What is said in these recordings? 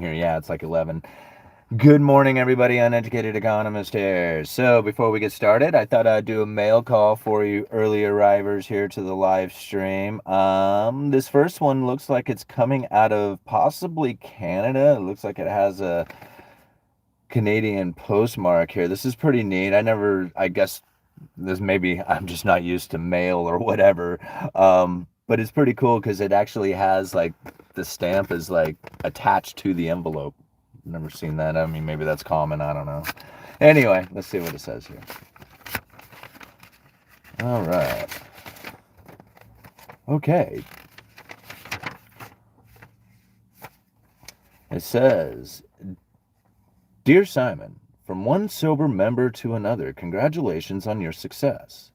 here. Yeah, it's like 11. Good morning, everybody. Uneducated Economist here. So before we get started, I thought I'd do a mail call for you early arrivers here to the live stream. This first one looks like it's coming out of possibly Canada. It looks like it has a Canadian postmark here. This is pretty neat. I guess this maybe I'm just not used to mail or whatever. But it's pretty cool because it actually has like the stamp is like attached to the envelope. Never seen that. I mean, maybe that's common. I don't know. Anyway, let's see what it says here. All right. Okay. It says, Dear Simon, from one sober member to another, congratulations on your success.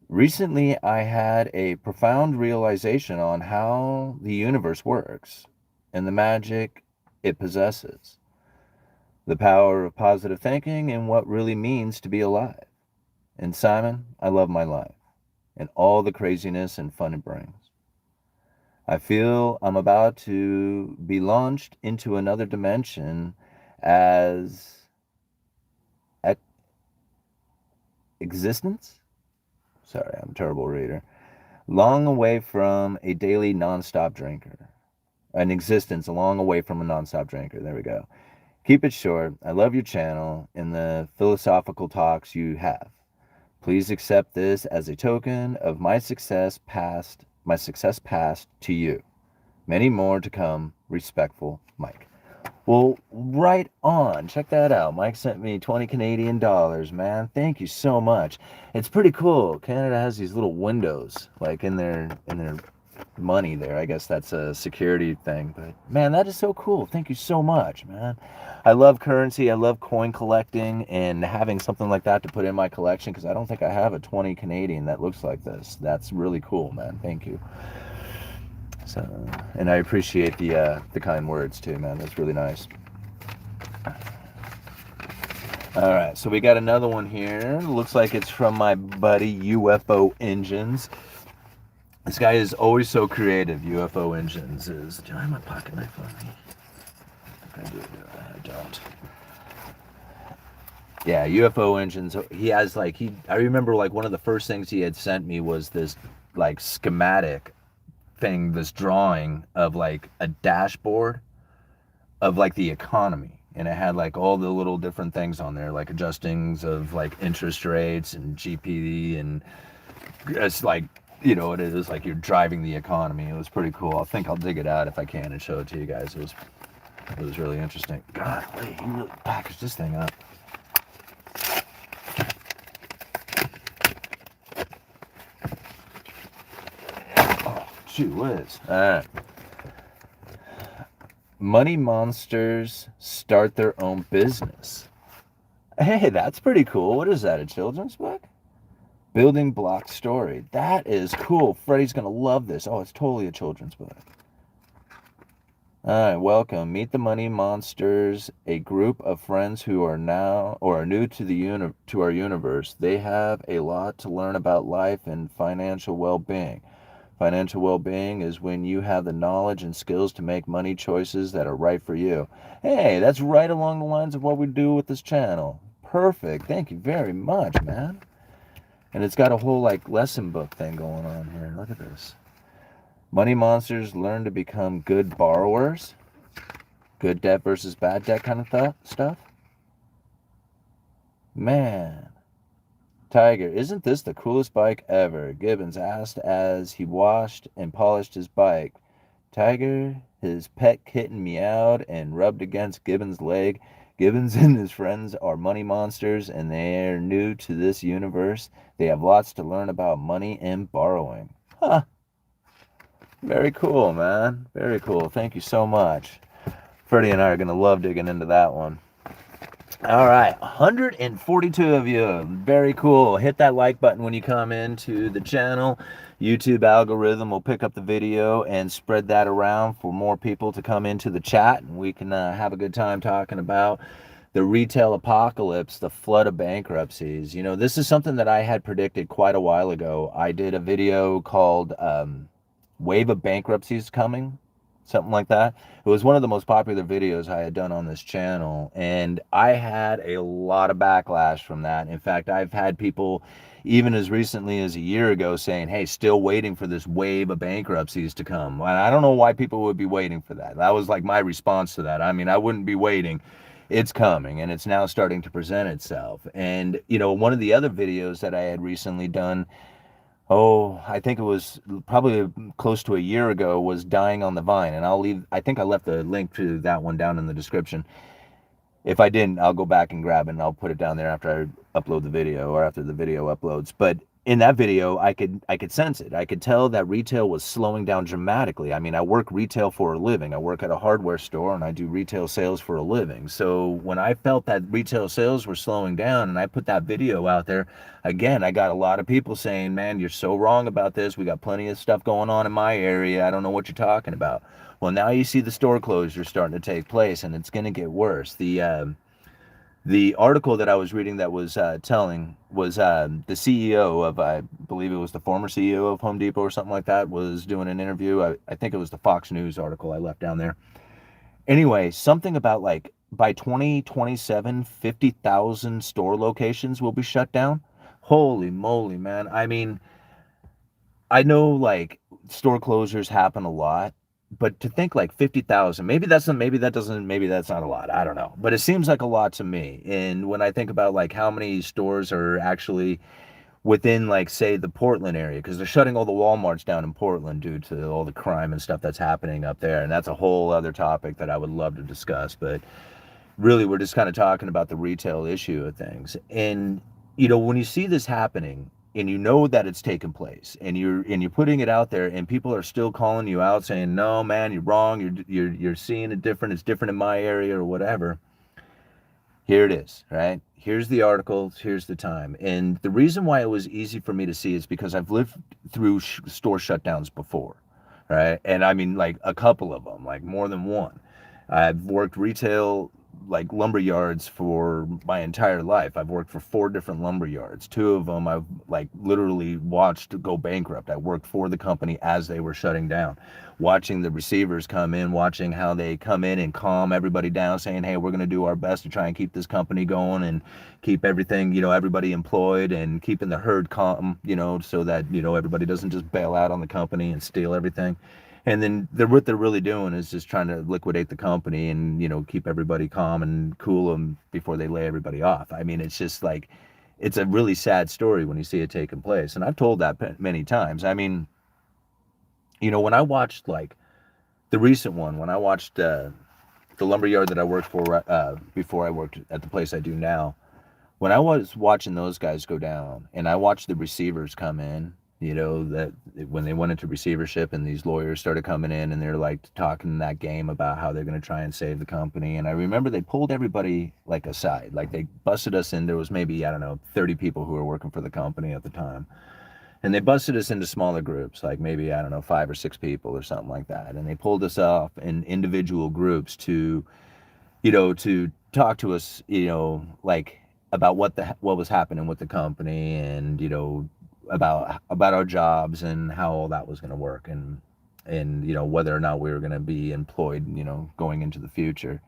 Recently, I had a profound realization on how the universe works and the magic it possesses, the power of positive thinking, and what really means to be alive. And Simon, I love my life and all the craziness and fun it brings. I feel I'm about to be launched into another dimension as existence. Sorry, I'm a terrible reader. Long away from a daily nonstop drinker. An existence long away from a nonstop drinker. There we go. Keep it short. I love your channel and the philosophical talks you have. Please accept this as a token of my success past to you. Many more to come. Respectful, Mike. Well, right on. Check that out. Mike sent me 20 Canadian dollars, man. Thank you so much. It's pretty cool. Canada has these little windows, like in their money there. I guess that's a security thing. But man, that is so cool. Thank you so much, man. I love currency. I love coin collecting and having something like that to put in my collection because I don't think I have a 20 Canadian that looks like this. That's really cool, man. Thank you. So, and I appreciate the kind words too, man. That's really nice. All right, so we got another one here. Looks like it's from my buddy UFO Engines. This guy is always so creative. UFO Engines is. Do I have my pocket knife on me? I do. I don't. Yeah, UFO Engines. He has like I remember like one of the first things he had sent me was this like schematic thing, this drawing of like a dashboard of like the economy, and it had like all the little different things on there, like adjustings of like interest rates and GPD, and it's like, you know, it is like you're driving the economy. It was pretty cool. I think I'll dig it out if I can and show it to you guys. It was really interesting. God, wait, you really packaged this thing up. Shoot, whiz. All right. Money monsters start their own business. Hey, that's pretty cool. What is that, a children's book? Building block story. That is cool. Freddie's going to love this. Oh, it's totally a children's book. All right, welcome. Meet the Money Monsters, a group of friends who are new to our universe. They have a lot to learn about life and financial well-being. Financial well-being is when you have the knowledge and skills to make money choices that are right for you. Hey, that's right along the lines of what we do with this channel. Perfect. Thank you very much, man. And it's got a whole like lesson book thing going on here. Look at this. Money monsters learn to become good borrowers. Good debt versus bad debt kind of stuff. Man. Tiger, isn't this the coolest bike ever? Gibbons asked as he washed and polished his bike. Tiger, his pet kitten, meowed and rubbed against Gibbons' leg. Gibbons and his friends are money monsters, and they're new to this universe. They have lots to learn about money and borrowing. Huh. Very cool, man. Very cool. Thank you so much. Freddie and I are going to love digging into that one. All right, 142 of you. Very cool. Hit that like button when you come into the channel. YouTube algorithm will pick up the video and spread that around for more people to come into the chat, and we can have a good time talking about the retail apocalypse, the flood of bankruptcies. You know, this is something that I had predicted quite a while ago. I did a video called Wave of Bankruptcies Coming. something like that. It was one of the most popular videos I had done on this channel, and I had a lot of backlash from that. In fact, I've had people even as recently as a year ago saying, hey, still waiting for this wave of bankruptcies to come. And I don't know why people would be waiting for that. That was like my response to that. I mean, I wouldn't be waiting. It's coming, and it's now starting to present itself. And one of the other videos that I had recently done, I think it was probably close to a year ago, was dying on the vine. And I think I left the link to that one down in the description. If I didn't, I'll go back and grab it and I'll put it down there after I upload the video, or after the video uploads. But in that video, I could sense it. I could tell that retail was slowing down dramatically. I mean, I work retail for a living. I work at a hardware store and I do retail sales for a living. So when I felt that retail sales were slowing down and I put that video out there, again, I got a lot of people saying, man, you're so wrong about this. We got plenty of stuff going on in my area. I don't know what you're talking about. Well, now you see the store closures starting to take place, and it's going to get worse. The article that I was reading that was telling was the CEO of, I believe it was the former CEO of Home Depot or something like that, was doing an interview. I think it was the Fox News article I left down there. Anyway, something about like by 2027, 50,000 store locations will be shut down. Holy moly, man. I mean, I know like store closures happen a lot, but to think like 50,000, maybe that's not a lot. I don't know. But it seems like a lot to me. And when I think about like how many stores are actually within, like, say, the Portland area, because they're shutting all the Walmarts down in Portland due to all the crime and stuff that's happening up there. And that's a whole other topic that I would love to discuss. But really, we're just kind of talking about the retail issue of things. And when you see this happening and you know that it's taken place, and you're putting it out there, and people are still calling you out saying, no man, you're wrong, you're seeing it different, it's different in my area or whatever. Here it is, right? Here's the article, here's the time. And the reason why it was easy for me to see is because I've lived through store shutdowns before, right? And I mean, like, a couple of them, like more than one. I've worked retail, like, lumber yards for my entire life. I've worked for 4 different lumber yards. 2 of them I've, like, literally watched go bankrupt. I worked for the company as they were shutting down, watching the receivers come in, watching how they come in and calm everybody down, saying, hey, we're going to do our best to try and keep this company going and keep everything, everybody employed, and keeping the herd calm, so that, everybody doesn't just bail out on the company and steal everything. And then what they're really doing is just trying to liquidate the company and, keep everybody calm and cool them before they lay everybody off. I mean, it's just like, it's a really sad story when you see it taking place. And I've told that many times. I mean, when I watched, like, the recent one, when I watched the lumberyard that I worked for before I worked at the place I do now, when I was watching those guys go down and I watched the receivers come in, that when they went into receivership and these lawyers started coming in and they're like talking that game about how they're going to try and save the company. And I remember they pulled everybody like aside, like they busted us in. There was maybe, I don't know, 30 people who were working for the company at the time. And they busted us into smaller groups, like maybe, I don't know, 5 or 6 people or something like that. And they pulled us off in individual groups to talk to us, like, about what was happening with the company, and, about our jobs and how all that was going to work, and whether or not we were going to be employed, going into the future.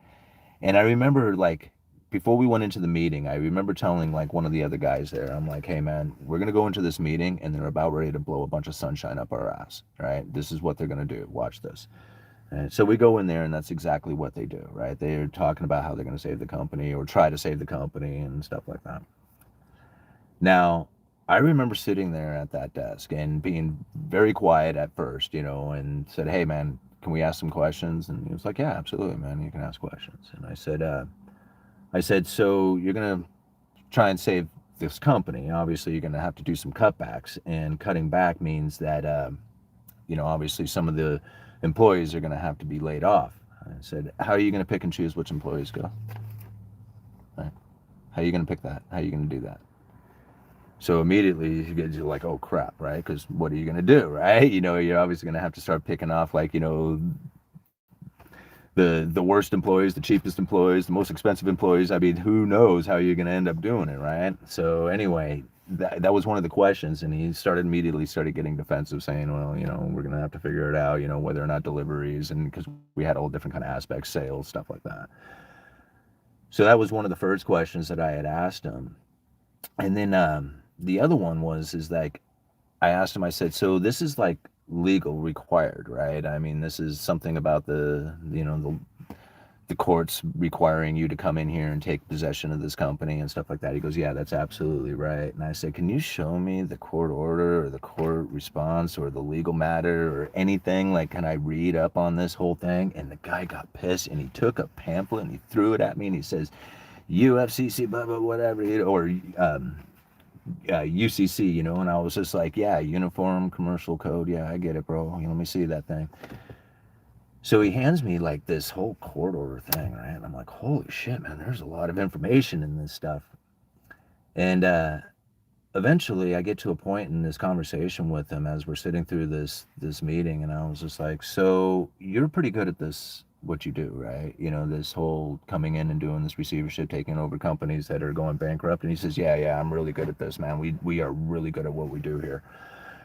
And I remember, like, before we went into the meeting, I remember telling, like, one of the other guys there, I'm like, hey man, we're going to go into this meeting and they're about ready to blow a bunch of sunshine up our ass, right? This is what they're going to do. Watch this. And so we go in there and that's exactly what they do, right? They're talking about how they're going to save the company or try to save the company and stuff like that. Now, I remember sitting there at that desk and being very quiet at first, and said, hey man, can we ask some questions? And he was like, yeah, absolutely, man, you can ask questions. And I said, so you're going to try and save this company. Obviously, you're going to have to do some cutbacks, and cutting back means that, obviously some of the employees are going to have to be laid off. I said, how are you going to pick and choose which employees go? Right? How are you going to pick that? How are you going to do that? So immediately you're like, oh crap, right? Because what are you going to do, right? You're obviously going to have to start picking off, like, the worst employees, the cheapest employees, the most expensive employees. I mean, who knows how you're going to end up doing it, right? So anyway, that was one of the questions, and he immediately started getting defensive, saying, well, we're going to have to figure it out, whether or not deliveries, and because we had all different kind of aspects, sales, stuff like that. So that was one of the first questions that I had asked him. And then the other one is like, I asked him, I said, so this is like legal required, right? I mean, this is something about the courts requiring you to come in here and take possession of this company and stuff like that. He goes, yeah, that's absolutely right. And I said, can you show me the court order or the court response or the legal matter or anything? Like, can I read up on this whole thing? And the guy got pissed, and he took a pamphlet and he threw it at me, and he says, UFCC, blah, blah, whatever, or UCC, and I was just like, yeah, Uniform Commercial Code. Yeah, I get it, bro. Let me see that thing. So he hands me like this whole court order thing, right? And I'm like, holy shit, man, there's a lot of information in this stuff. And eventually I get to a point in this conversation with him as we're sitting through this meeting, and I was just like, so you're pretty good at this, what you do, right? This whole coming in and doing this receivership, taking over companies that are going bankrupt. And he says, yeah, I'm really good at this, man. We are really good at what we do here.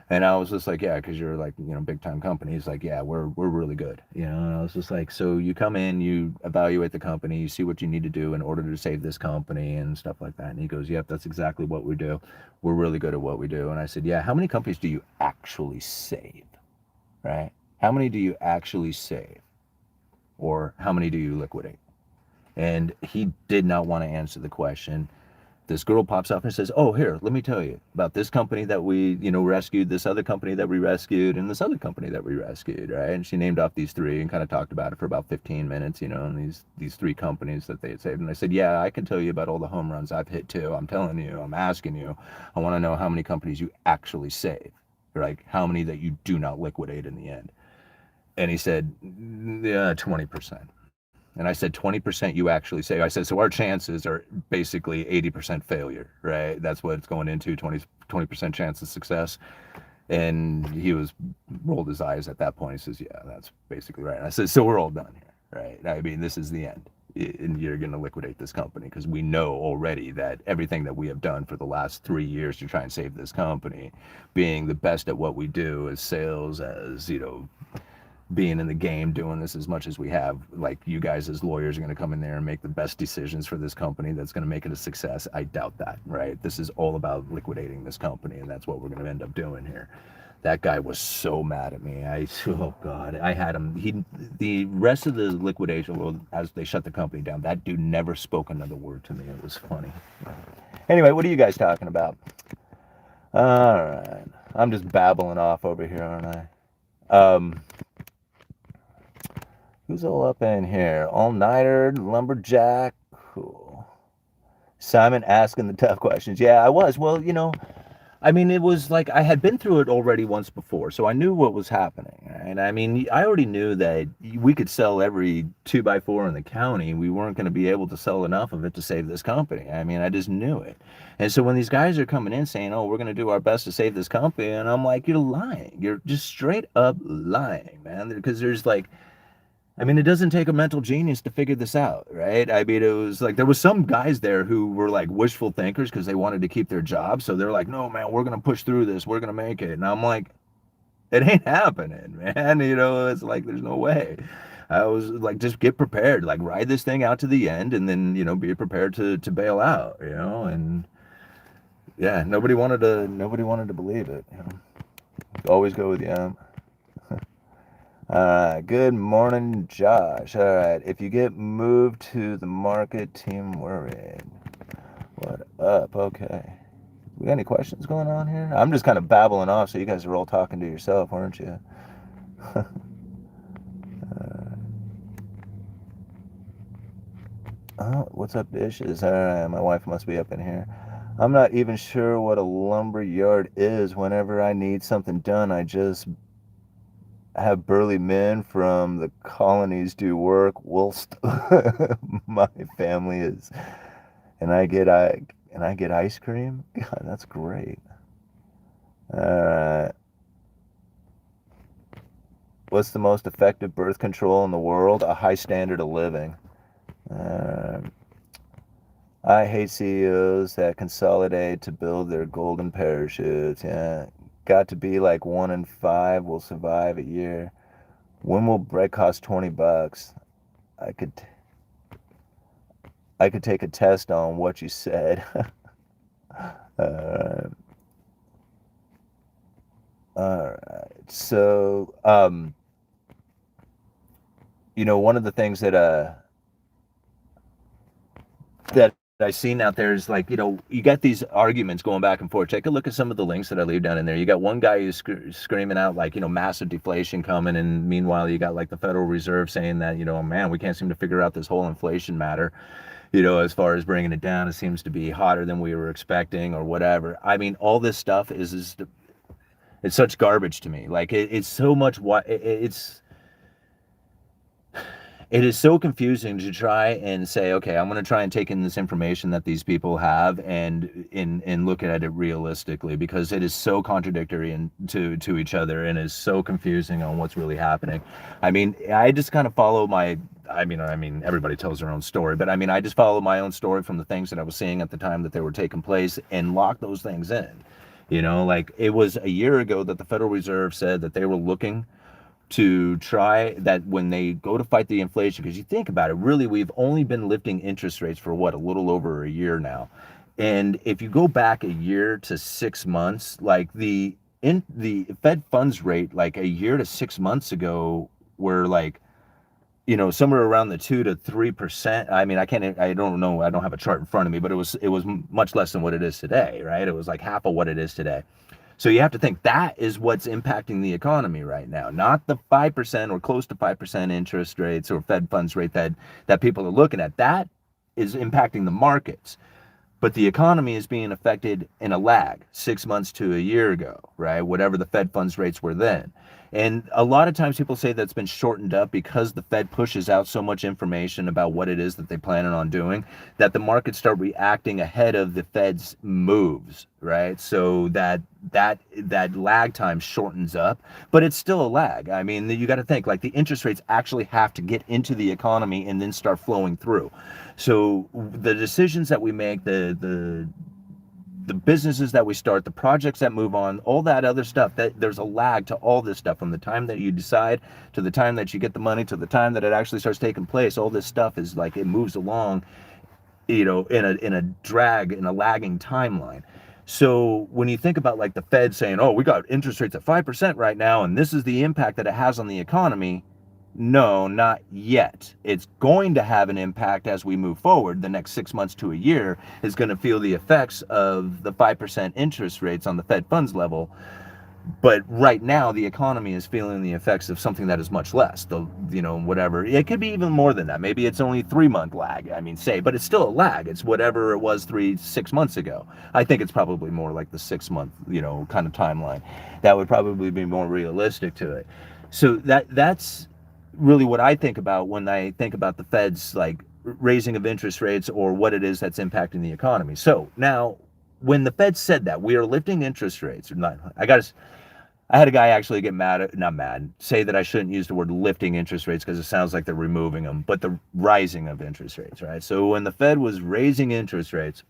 And I was just like, yeah, because you're like, big time company. He's like, yeah, we're really good. And I was just like, so you come in, you evaluate the company, you see what you need to do in order to save this company and stuff like that. And he goes, yep, that's exactly what we do. We're really good at what we do. And I said, yeah, how many companies do you actually save, right? How many do you actually save? Or how many do you liquidate? And he did not want to answer the question. This girl pops up and says, oh, here, let me tell you about this company that we, rescued, this other company that we rescued, and this other company that we rescued, right? And she named off these three and kind of talked about it for about 15 minutes, and these three companies that they had saved. And I said, yeah, I can tell you about all the home runs I've hit too. I'm telling you, I'm asking you. I want to know how many companies you actually save, like how many that you do not liquidate in the end. And he said, yeah, 20%. And I said, 20% you actually save. I said, so our chances are basically 80% failure, right? That's what it's going into, 20% chance of success. And he rolled his eyes at that point. He says, yeah, that's basically right. And I said, so we're all done here, right? I mean, this is the end. And you're going to liquidate this company because we know already that everything that we have done for the last 3 years to try and save this company, being the best at what we do as sales, as, being in the game, doing this as much as we have, like you guys as lawyers are going to come in there and make the best decisions for this company that's going to make it a success. I doubt that, right? This is all about liquidating this company, and that's what we're going to end up doing here. That guy was so mad at me. Oh God, I had him. The rest of the liquidation, well, as they shut the company down, that dude never spoke another word to me. It was funny. Anyway, what are you guys talking about? All right, I'm just babbling off over here, aren't I? Who's all up in here? All-nighter, Lumberjack, cool. Simon asking the tough questions. Yeah, I was. Well, I mean, it was like I had been through it already once before, so I knew what was happening. Right? I mean, I already knew that we could sell every 2x4 in the county. We weren't going to be able to sell enough of it to save this company. I mean, I just knew it. And so when these guys are coming in saying, oh, we're going to do our best to save this company, and I'm like, you're lying. You're just straight up lying, man. Because there's like, I mean, it doesn't take a mental genius to figure this out, right? I mean, it was like there was some guys there who were like wishful thinkers because they wanted to keep their job. So they're like, no, man, we're going to push through this. We're going to make it. And I'm like, it ain't happening, man. It's like, there's no way. I was like, just get prepared, like ride this thing out to the end and then, be prepared to bail out, and yeah, nobody wanted to believe it. Always go with good morning, Josh. All right, if you get moved to the market, team worried. What up? Okay. We got any questions going on here? I'm just kind of babbling off, so you guys are all talking to yourself, weren't you? Oh, what's up, dishes? All right, my wife must be up in here. I'm not even sure what a lumber yard is. Whenever I need something done, I just have burly men from the colonies do work whilst my family is, and I get ice cream. God, that's great. What's the most effective birth control in the world? A high standard of living. I hate CEOs that consolidate to build their golden parachutes. Yeah, got to be like 1 in 5 will survive a year. When will bread cost $20? I could I could take a test on what you said. uh, all right. So, one of the things that I've seen out there is like, you got these arguments going back and forth. Take a look at some of the links that I leave down in there. You got one guy who's screaming out like, massive deflation coming. And meanwhile, you got like the Federal Reserve saying that, man, we can't seem to figure out this whole inflation matter. As far as bringing it down, it seems to be hotter than we were expecting or whatever. I mean, all this stuff it's such garbage to me. Like it's so much it is so confusing to try and say, okay, I'm going to try and take in this information that these people have and look at it realistically, because it is so contradictory and to each other, and is so confusing on what's really happening. I mean, I just kind of follow I mean, everybody tells their own story, but I mean, I just follow my own story from the things that I was seeing at the time that they were taking place and lock those things in. Like it was a year ago that the Federal Reserve said that they were looking to try that when they go to fight the inflation, because you think about it, really, we've only been lifting interest rates for what, a little over a year now. And if you go back a year to 6 months, like the Fed funds rate, like a year to 6 months ago, were like, somewhere around the 2 to 3%. I mean, I don't know, I don't have a chart in front of me, but it was much less than what it is today, right? It was like half of what it is today. So you have to think that is what's impacting the economy right now, not the 5% or close to 5% interest rates or Fed funds rate that people are looking at. That is impacting the markets. But the economy is being affected in a lag, 6 months to a year ago, right? Whatever the Fed funds rates were then. And a lot of times people say that's been shortened up because the Fed pushes out so much information about what it is that they plan on doing, that the markets start reacting ahead of the Fed's moves, right? So that lag time shortens up, but it's still a lag. I mean, you got to think like the interest rates actually have to get into the economy and then start flowing through. So the decisions that we make, the businesses that we start, the projects that move on, all that other stuff, that there's a lag to all this stuff from the time that you decide to the time that you get the money to the time that it actually starts taking place. All this stuff is like, it moves along, in a lagging timeline. So when you think about like the Fed saying, oh, we got interest rates at 5% right now, and this is the impact that it has on the economy. No, not yet. It's going to have an impact as we move forward. The next 6 months to a year is going to feel the effects of the 5% interest rates on the Fed funds level. But right now, the economy is feeling the effects of something that is much less. Whatever. It could be even more than that. Maybe it's only 3 month lag. I mean, but it's still a lag. It's whatever it was 6 months ago. I think it's probably more like the 6 month, kind of timeline. That would probably be more realistic to it. So that's really what I think about when I think about the Fed's like raising of interest rates or what it is that's impacting the economy. So now, when the Fed said that we are lifting interest rates, or not, I had a guy actually get say that I shouldn't use the word lifting interest rates because it sounds like they're removing them, but the rising of interest rates, right? So when the Fed was raising interest rates,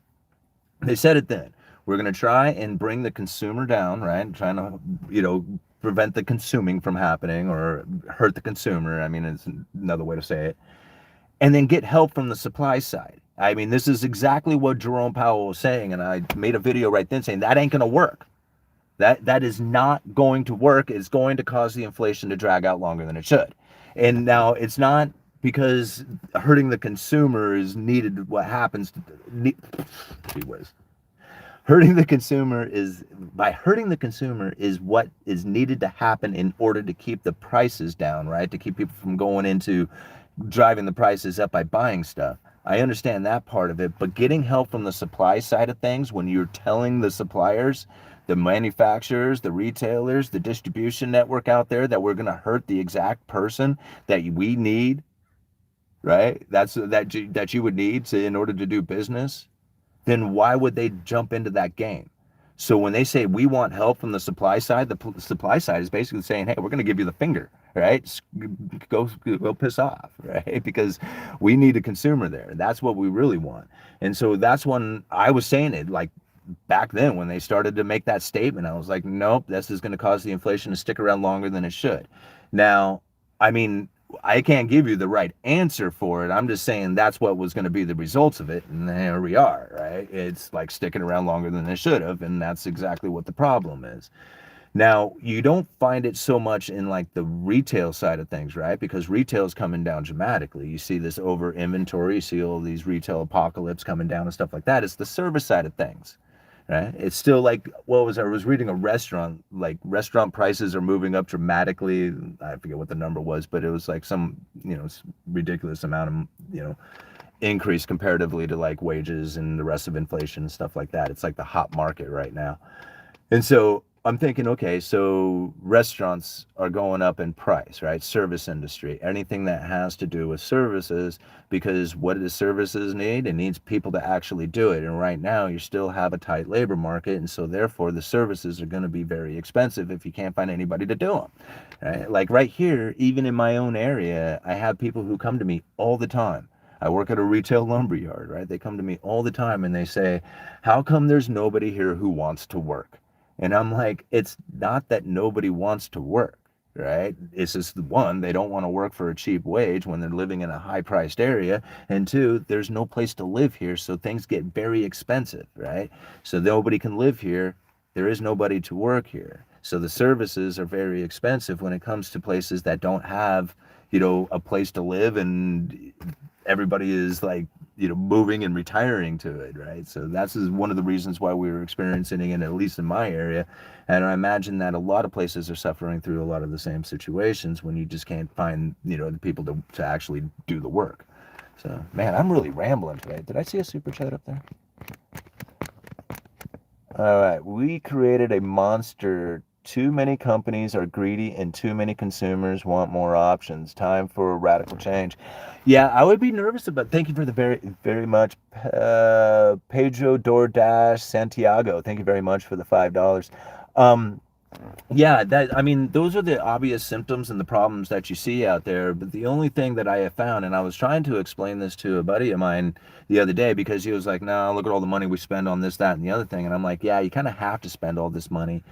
they said it then. We're going to try and bring the consumer down, right? Trying to, prevent the consuming from happening or hurt the consumer. I mean, it's another way to say it. And then get help from the supply side. I mean, this is exactly what Jerome Powell was saying, and I made a video right then saying that ain't going to work. That is not going to work. It's going to cause the inflation to drag out longer than it should. And now it's not because hurting the consumer is needed. What happens to hurting the consumer is what is needed to happen in order to keep the prices down, right? To keep people from going into driving the prices up by buying stuff. I understand that part of it, but getting help from the supply side of things, when you're telling the suppliers, the manufacturers, the retailers, the distribution network out there that we're going to hurt the exact person that we need, right? That you would need in order to do business, then why would they jump into that game? So when they say we want help from the supply side is basically saying, hey, we're going to give you the finger. right? Go piss off, right? Because we need a consumer there. That's what we really want. And so that's when I was saying it, like back then when they started to make that statement, I was like, nope, this is going to cause the inflation to stick around longer than it should. Now, I mean, I can't give you the right answer for it. I'm just saying that's what was going to be the results of it. And there we are, right? It's like sticking around longer than it should have. And that's exactly what the problem is. Now, you don't find it so much in like the retail side of things, right? Because retail is coming down dramatically. You see this over inventory, you see all these retail apocalypse coming down and stuff like that. It's the service side of things, right? It's still like, I was reading a restaurant, like restaurant prices are moving up dramatically. I forget what the number was, but it was like some, ridiculous amount of, increase comparatively to like wages and the rest of inflation and stuff like that. It's like the hot market right now. And so I'm thinking, okay, so restaurants are going up in price, right? Service industry, anything that has to do with services, because what does services need? It needs people to actually do it. And right now, you still have a tight labor market. And so therefore, the services are going to be very expensive if you can't find anybody to do them. Right? Like right here, even in my own area, I have people who come to me all the time. I work at a retail lumber yard, right? They come to me all the time and they say, how come there's nobody here who wants to work? And I'm like, it's not that nobody wants to work, right? It's just one, they don't want to work for a cheap wage when they're living in a high priced area. And two, there's no place to live here. So things get very expensive, right? So nobody can live here. There is nobody to work here. So the services are very expensive when it comes to places that don't have, a place to live, and everybody is like, moving and retiring to it, right? So that's one of the reasons why we were experiencing it, at least in my area. And I imagine that a lot of places are suffering through a lot of the same situations when you just can't find, the people to actually do the work. So, man, I'm really rambling today. Did I see a super chat up there? All right, we created a monster. Too many companies are greedy and too many consumers want more options. Time for a radical change. Yeah, I would be nervous about. Thank you for the very, very much, Pedro DoorDash Santiago. Thank you very much for the $5. Um, yeah, those are the obvious symptoms and the problems that you see out there. But the only thing that I have found, and I was trying to explain this to a buddy of mine the other day, because he was like, "No, look at all the money we spend on this, that, and the other thing." And I'm like, "Yeah, you kind of have to spend all this money.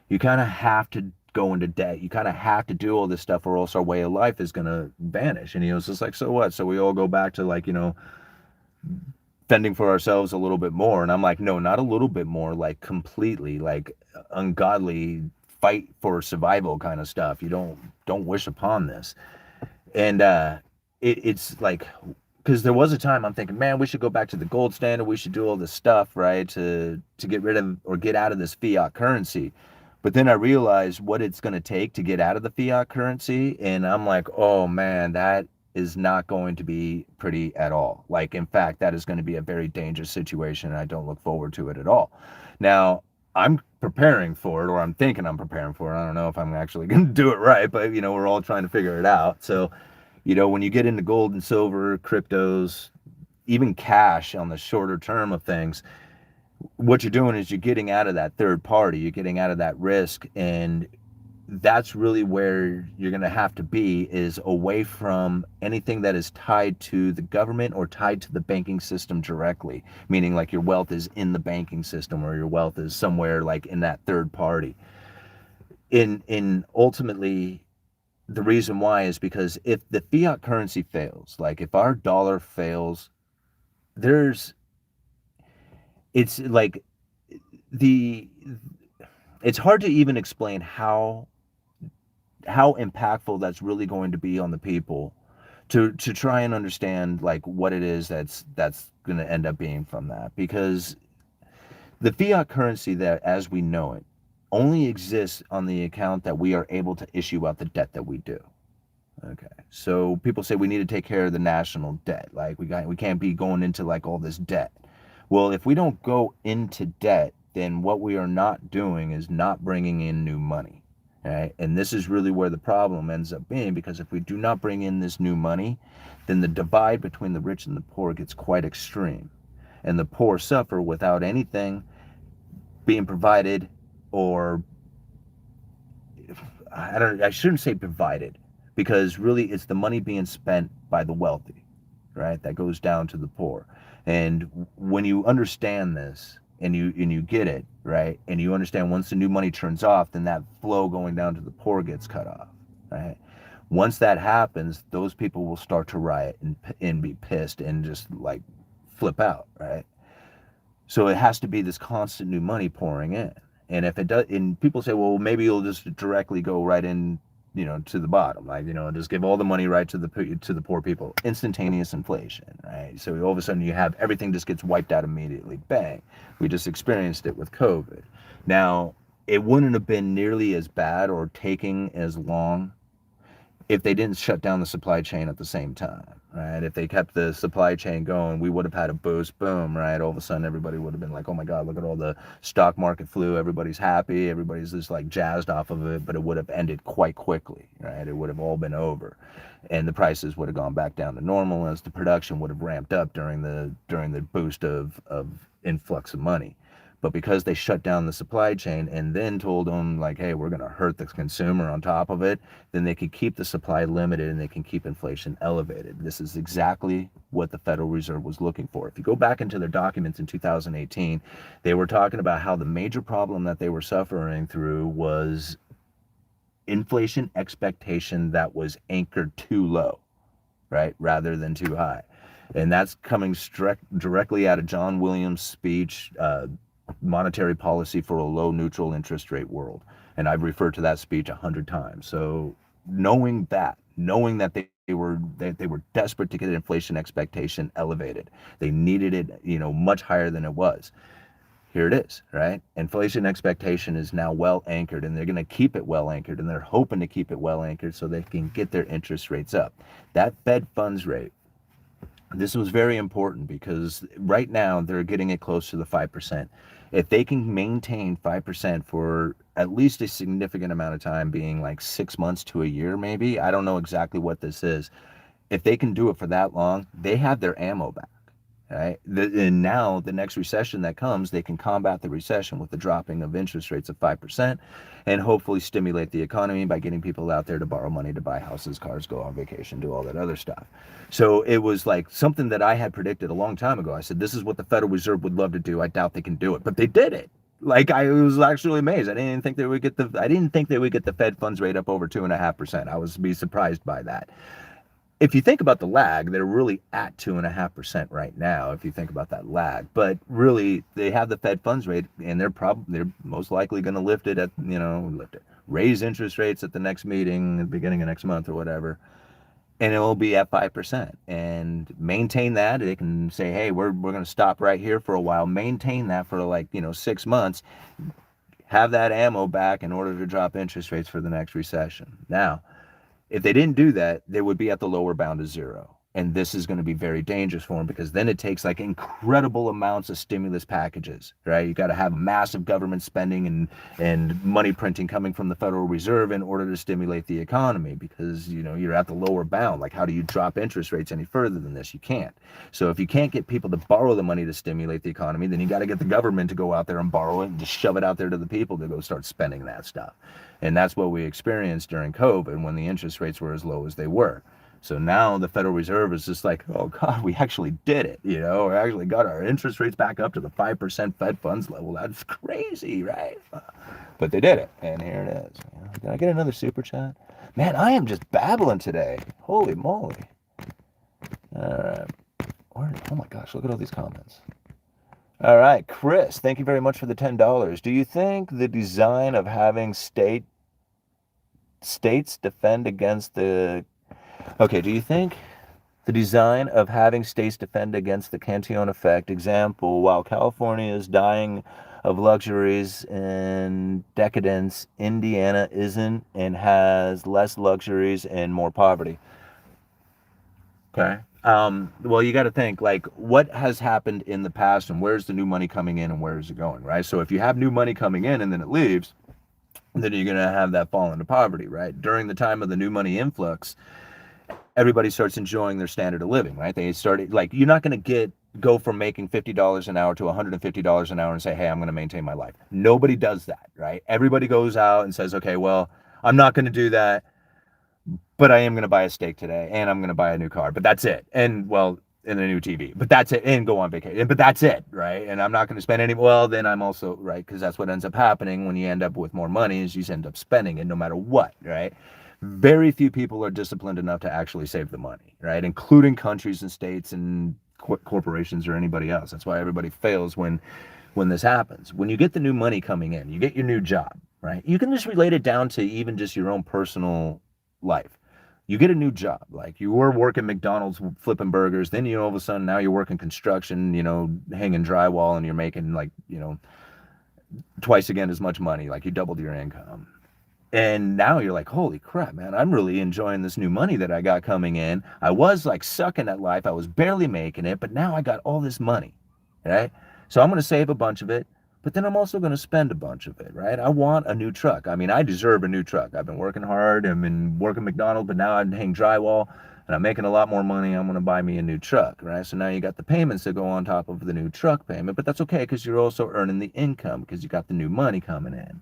You kind of have to go into debt. You kind of have to do all this stuff, or else our way of life is gonna vanish." And he was just like, "So what? So we all go back to like, fending for ourselves a little bit more?" And I'm like, no, not a little bit more, like completely, like ungodly fight for survival kind of stuff. You don't wish upon this. And it's like, because there was a time I'm thinking, man, we should go back to the gold standard. We should do all this stuff, right, to get rid of or get out of this fiat currency. But then I realized what it's going to take to get out of the fiat currency. And I'm like, oh man, that is not going to be pretty at all. Like, in fact, that is going to be a very dangerous situation. And I don't look forward to it at all. Now, I'm preparing for it, or I'm thinking I'm preparing for it. I don't know if I'm actually going to do it right, but, we're all trying to figure it out. So, when you get into gold and silver, cryptos, even cash on the shorter term of things, what you're doing is you're getting out of that third party, you're getting out of that risk, and that's really where you're going to have to be, is away from anything that is tied to the government or tied to the banking system directly, meaning like your wealth is in the banking system or your wealth is somewhere like in that third party. In ultimately, the reason why is because if the fiat currency fails, like if our dollar fails, it's like the it's hard to even explain how impactful that's really going to be on the people to try and understand like what it is that's going to end up being from that. Because the fiat currency, that as we know it, only exists on the account that we are able to issue out the debt that we do. Okay, so people say we need to take care of the national debt, like we can't be going into like all this debt. Well, if we don't go into debt, then what we are not doing is not bringing in new money, right? And this is really where the problem ends up being, because if we do not bring in this new money, then the divide between the rich and the poor gets quite extreme, and the poor suffer without anything being provided, or I shouldn't say provided. because really it's the money being spent by the wealthy, right? That goes down to the poor. And when you understand this and you get it, right? And you understand once the new money turns off, then that flow going down to the poor gets cut off, right? Once that happens, those people will start to riot and be pissed and just like flip out, right? So it has to be this constant new money pouring in. And if it does, and people say, well, maybe you'll just directly go right in, to the bottom, like, just give all the money right to the poor people. Instantaneous inflation, right? So all of a sudden you have everything just gets wiped out immediately. Bang. We just experienced it with COVID. Now, it wouldn't have been nearly as bad or taking as long if they didn't shut down the supply chain at the same time, right? If they kept the supply chain going, we would have had a boost, boom, right? All of a sudden, everybody would have been like, oh my God, look at all the stock market flew. Everybody's happy. Everybody's just like jazzed off of it, but it would have ended quite quickly, right? It would have all been over. And the prices would have gone back down to normal as the production would have ramped up during the boost of influx of money. But because they shut down the supply chain and then told them like, hey, we're going to hurt the consumer on top of it, then they could keep the supply limited and they can keep inflation elevated. This is exactly what the Federal Reserve was looking for. If you go back into their documents in 2018, they were talking about how the major problem that they were suffering through was inflation expectation that was anchored too low, right, rather than too high. And that's coming directly out of John Williams' speech, Monetary Policy for a Low Neutral Interest Rate World. And I've referred to that speech 100 times. So knowing that they were desperate to get inflation expectation elevated. They needed it, much higher than it was. Here it is, right? Inflation expectation is now well anchored, and they're going to keep it well anchored, and they're hoping to keep it well anchored so they can get their interest rates up. That Fed funds rate, this was very important because right now they're getting it close to the 5%. If they can maintain 5% for at least a significant amount of time, being like 6 months to a year, maybe, I don't know exactly what this is. If they can do it for that long, they have their ammo back. Right? And now the next recession that comes, they can combat the recession with the dropping of interest rates of 5% and hopefully stimulate the economy by getting people out there to borrow money to buy houses, cars, go on vacation, do all that other stuff. So it was like something that I had predicted a long time ago. I said, this is what the Federal Reserve would love to do. I doubt they can do it, but they did it. Like, I was actually amazed. I didn't think they would get the Fed funds rate up over 2.5%. I was be surprised by that. If you think about the lag, they're really at 2.5% right now, if you think about that lag. But really, they have the Fed funds rate, and they're most likely going to lift it raise interest rates at the next meeting, at the beginning of next month or whatever, and it will be at 5%. And maintain that. They can say, hey, we're going to stop right here for a while, maintain that for 6 months, have that ammo back in order to drop interest rates for the next recession. Now, if they didn't do that, they would be at the lower bound of zero. And this is going to be very dangerous for them because then it takes incredible amounts of stimulus packages, right? You got to have massive government spending and money printing coming from the Federal Reserve in order to stimulate the economy because, you're at the lower bound. Like, how do you drop interest rates any further than this? You can't. So if you can't get people to borrow the money to stimulate the economy, then you got to get the government to go out there and borrow it and just shove it out there to the people to go start spending that stuff. And that's what we experienced during COVID when the interest rates were as low as they were. So now the Federal Reserve is just like, oh God, we actually did it. We actually got our interest rates back up to the 5% Fed funds level. That's crazy, right? But they did it, and here it is. Did I get another super chat? Man, I am just babbling today. Holy moly. All right. Oh my gosh, look at all these comments. All right, Chris, thank you very much for the $10. Do you think the design of having states defend against the... Okay, do you think the design of having states defend against the Cantillon effect, example, while California is dying of luxuries and decadence, Indiana isn't and has less luxuries and more poverty? Okay. Well, you got to think, what has happened in the past and where's the new money coming in and where is it going, right? So if you have new money coming in and then it leaves, then you're going to have that fall into poverty, right? During the time of the new money influx, everybody starts enjoying their standard of living, right? They started, you're not going to go from making $50 an hour to $150 an hour and say, hey, I'm going to maintain my life. Nobody does that, right? Everybody goes out and says, okay, well, I'm not going to do that, but I am going to buy a steak today, and I'm going to buy a new car, but that's it. And well, and a new TV, but that's it, and go on vacation, but that's it, right? And I'm not going to spend any. Well, then I'm also right, because that's what ends up happening when you end up with more money is you end up spending it no matter what, right? Very few people are disciplined enough to actually save the money, right? Including countries and states and corporations or anybody else. That's why everybody fails when this happens. When you get the new money coming in, you get your new job, right? You can just relate it down to even just your own personal life. You get a new job, like you were working McDonald's flipping burgers, then all of a sudden now you're working construction, hanging drywall, and you're making like, twice again as much money, like you doubled your income. And now you're like, holy crap, man, I'm really enjoying this new money that I got coming in. I was like sucking at life. I was barely making it, but now I got all this money, right? So I'm going to save a bunch of it, but then I'm also going to spend a bunch of it, right? I want a new truck. I mean, I deserve a new truck. I've been working hard. I've been working McDonald's, but now I'm hanging drywall and I'm making a lot more money. I'm going to buy me a new truck, right? So now you got the payments that go on top of the new truck payment, but that's okay because you're also earning the income because you got the new money coming in.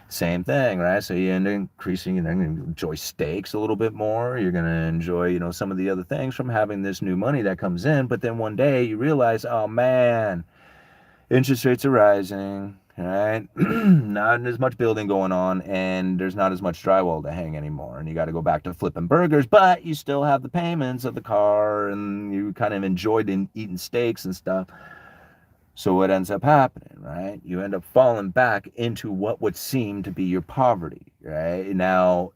Same thing, right? So you end up increasing, you're going to enjoy steaks a little bit more. You're going to enjoy, some of the other things from having this new money that comes in. But then one day you realize, oh man, interest rates are rising, right? Not as much building going on, and there's not as much drywall to hang anymore. And you got to go back to flipping burgers, but you still have the payments of the car, and you kind of enjoyed eating steaks and stuff. So what ends up happening, right? You end up falling back into what would seem to be your poverty, right? Now,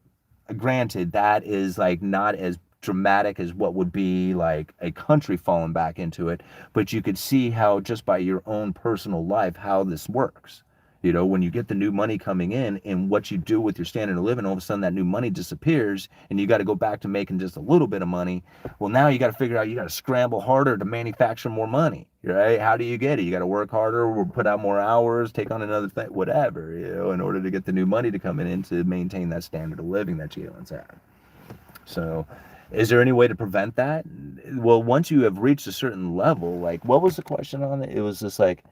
granted, that is like not as dramatic as what would be like a country falling back into it, but you could see how just by your own personal life, how this works. When you get the new money coming in and what you do with your standard of living, all of a sudden that new money disappears and you got to go back to making just a little bit of money. Well, now you got to figure out, you got to scramble harder to manufacture more money, right? How do you get it? You got to work harder or put out more hours, take on another thing, whatever, in order to get the new money to come in to maintain that standard of living that you once had. So is there any way to prevent that? Well, once you have reached a certain level, like what was the question on it? It was just like,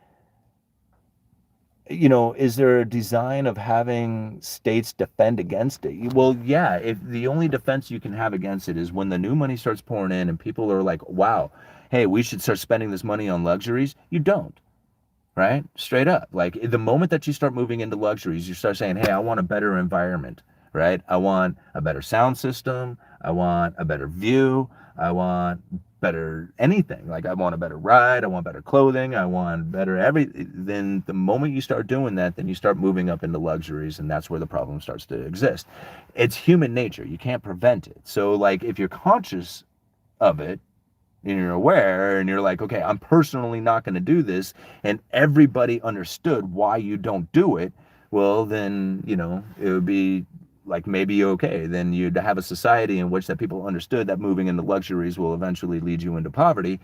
is there a design of having states defend against it? Well, yeah, if the only defense you can have against it is when the new money starts pouring in and people are like, wow, hey, we should start spending this money on luxuries. You don't, right? Straight up. Like the moment that you start moving into luxuries, you start saying, hey, I want a better environment, right? I want a better sound system. I want a better view. I want better anything. Like I want a better ride. I want better clothing. I want better everything. Then the moment you start doing that, then you start moving up into luxuries, and that's where the problem starts to exist. It's human nature. You can't prevent it. So like if you're conscious of it, and you're aware and you're like, okay, I'm personally not going to do this, and everybody understood why you don't do it, well, then, it would be like maybe okay. Then you'd have a society in which that people understood that moving into luxuries will eventually lead you into poverty.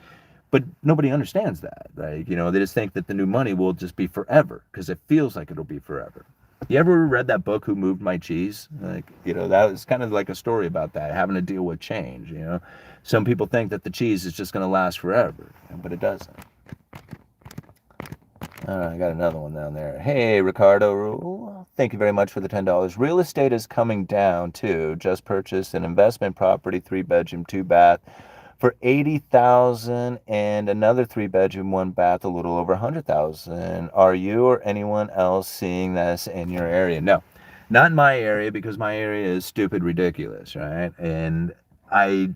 But nobody understands that. Like, they just think that the new money will just be forever because it feels like it'll be forever. You ever read that book, Who Moved My Cheese? Like, that was kind of like a story about that, having to deal with change, Some people think that the cheese is just going to last forever, but it doesn't. I got another one down there. Hey, Ricardo, thank you very much for the $10. Real estate is coming down, too. Just purchased an investment property, 3-bedroom, 2-bath, for $80,000 and another 3-bedroom, 1-bath, a little over $100,000. Are you or anyone else seeing this in your area? No, not in my area because my area is stupid ridiculous, right? And I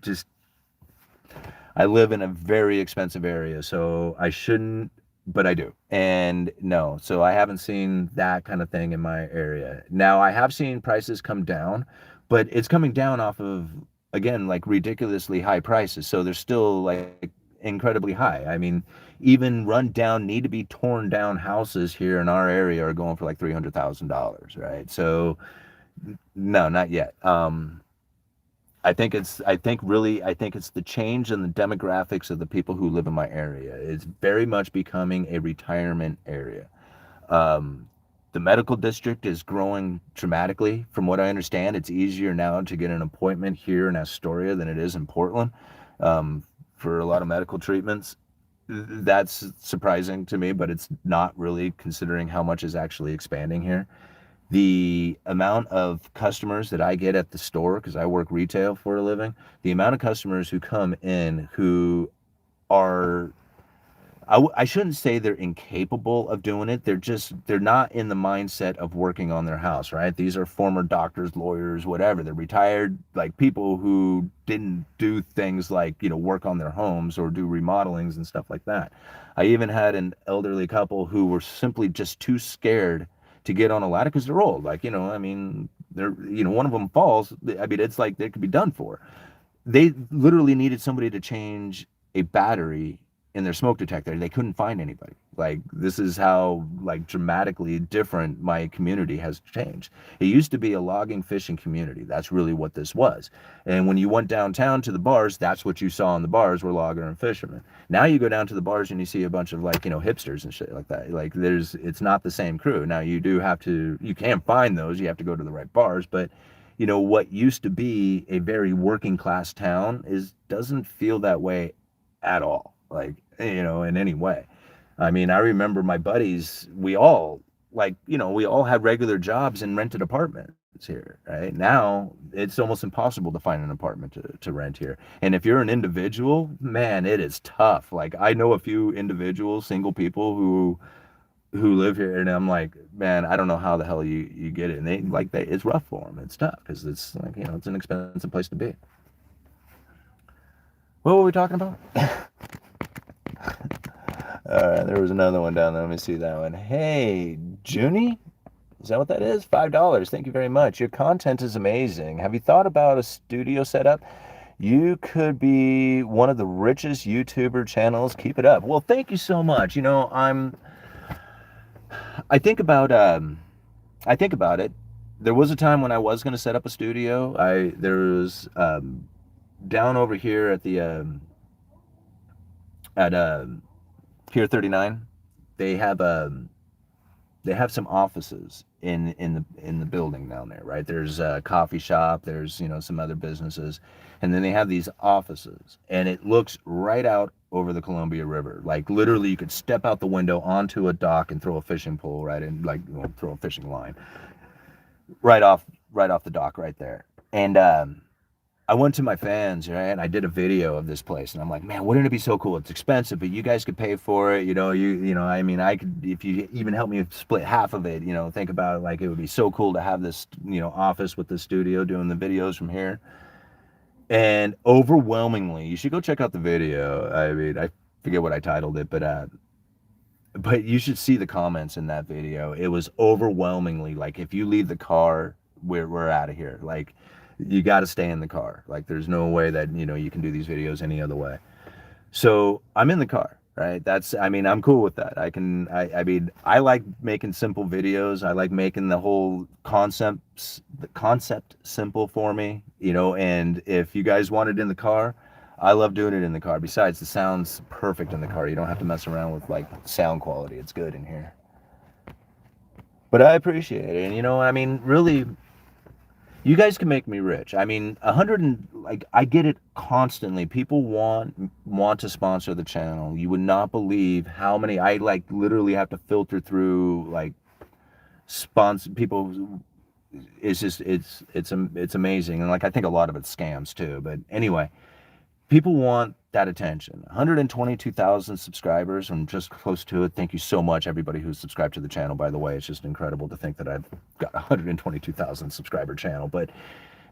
live in a very expensive area, so I shouldn't, but I do. And no, so I haven't seen that kind of thing in my area. Now, I have seen prices come down, but it's coming down off of, again, like ridiculously high prices. So they're still like incredibly high. I mean, even run down, need to be torn down houses here in our area are going for like $300,000, right? So no, not yet. I think it's the change in the demographics of the people who live in my area. It's very much becoming a retirement area. The medical district is growing dramatically. From what I understand, it's easier now to get an appointment here in Astoria than it is in Portland for a lot of medical treatments. That's surprising to me, but it's not really considering how much is actually expanding here. The amount of customers that I get at the store, because I work retail for a living, the amount of customers who come in who are I shouldn't say they're incapable of doing it. They're not in the mindset of working on their house, right? These are former doctors, lawyers, whatever. They're retired, like people who didn't do things like, work on their homes or do remodelings and stuff like that. I even had an elderly couple who were simply just too scared to get on a ladder because they're old. Like, I mean, one of them falls. I mean, it's like they could be done for. They literally needed somebody to change a battery in their smoke detector. They couldn't find anybody. Like, this is how like dramatically different my community has changed. It used to be a logging fishing community. That's really what this was. And when you went downtown to the bars, that's what you saw in the bars were logger and fishermen. Now you go down to the bars and you see a bunch of like, hipsters and shit like that. Like, it's not the same crew. Now you can find those. You have to go to the right bars, but what used to be a very working class town doesn't feel that way at all, like, in any way. I mean, I remember my buddies, we all had regular jobs and rented apartments here, right? Now it's almost impossible to find an apartment to rent here. And if you're an individual, man, it is tough. Like, I know a few individuals, single people who live here, and I'm like, man, I don't know how the hell you get it. And it's rough for them. It's tough because it's like, it's an expensive place to be. What were we talking about? All right, there was another one down there. Let me see that one. Hey, Junie? Is that what that is? $5. Thank you very much. Your content is amazing. Have you thought about a studio setup? You could be one of the richest YouTuber channels. Keep it up. Well, thank you so much. I think about it. There was a time when I was going to set up a studio. There was down over here at the at Pier 39. They have some offices in the building down there, right? There's a coffee shop. There's some other businesses, and then they have these offices, and it looks right out over the Columbia River. Like, literally, you could step out the window onto a dock and throw a fishing pole right in, like, throw a fishing line right off the dock right there. And I went to my fans, right, and I did a video of this place, and I'm like, man, wouldn't it be so cool? It's expensive, but you guys could pay for it. I mean, I could, if you even help me split half of it, think about it, like, it would be so cool to have this, office with the studio doing the videos from here. And overwhelmingly, you should go check out the video. I mean, I forget what I titled it, but you should see the comments in that video. It was overwhelmingly like, if you leave the car, we're out of here. Like, you got to stay in the car. Like, there's no way that you can do these videos any other way. So I'm in the car, right? I'm cool with that. I mean, I like making simple videos. I like making the whole concept simple for me, and if you guys want it in the car, I love doing it in the car. Besides, the sound's perfect in the car. You don't have to mess around with like sound quality. It's good in here. But I appreciate it. And I mean, really, you guys can make me rich. I mean, I get it constantly. People want to sponsor the channel. You would not believe how many I literally have to filter through sponsor people. It's just it's amazing. And I think a lot of it's scams too. But anyway, people want that attention. 122,000 subscribers. I'm just close to it. Thank you so much, everybody who's subscribed to the channel, by the way. It's just incredible to think that I've got a 122,000 subscriber channel, but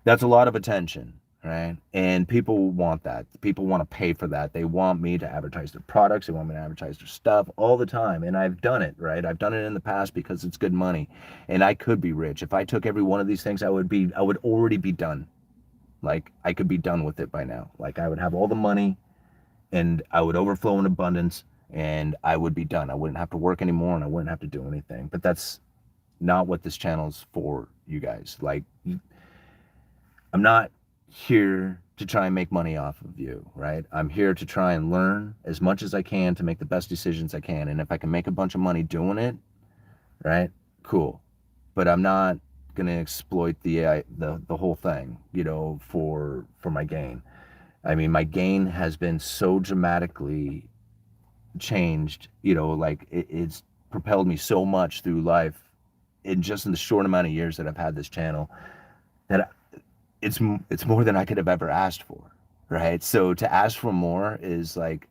that's a lot of attention, right? And people want that. People want to pay for that. They want me to advertise their products. They want me to advertise their stuff all the time. And I've done it, right? I've done it in the past because it's good money. And I could be rich. If I took every one of these things, I would already be done. Like, I could be done with it by now. Like, I would have all the money and I would overflow in abundance and I would be done. I wouldn't have to work anymore and I wouldn't have to do anything. But that's not what this channel's for, you guys. Like, I'm not here to try and make money off of you, right? I'm here to try and learn as much as I can to make the best decisions I can. And if I can make a bunch of money doing it, right, cool. But I'm not going to exploit the whole thing, for my gain. I mean, my gain has been so dramatically changed, it's propelled me so much through life in just in the short amount of years that I've had this channel, that it's more than I could have ever asked for, right? So to ask for more is like,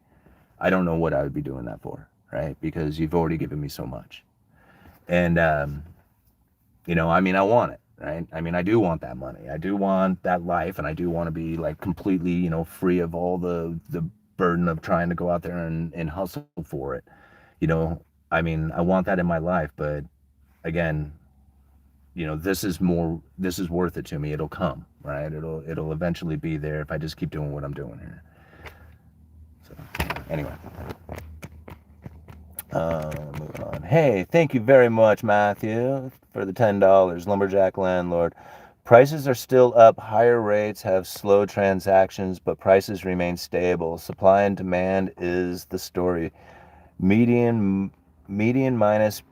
I don't know what I would be doing that for, right? Because you've already given me so much. And you know, I mean, I want it, right? I mean, I do want that money. I do want that life, and I do want to be like completely, you know, free of all the burden of trying to go out there and hustle for it. You know, I mean, I want that in my life, but again, you know, this is worth it to me. It'll come, right? It'll eventually be there if I just keep doing what I'm doing here. So anyway, moving on. Hey, thank you very much, Matthew, for the $10. Lumberjack landlord. Prices are still up. Higher rates have slowed transactions, but prices remain stable. Supply and demand is the story. Median minus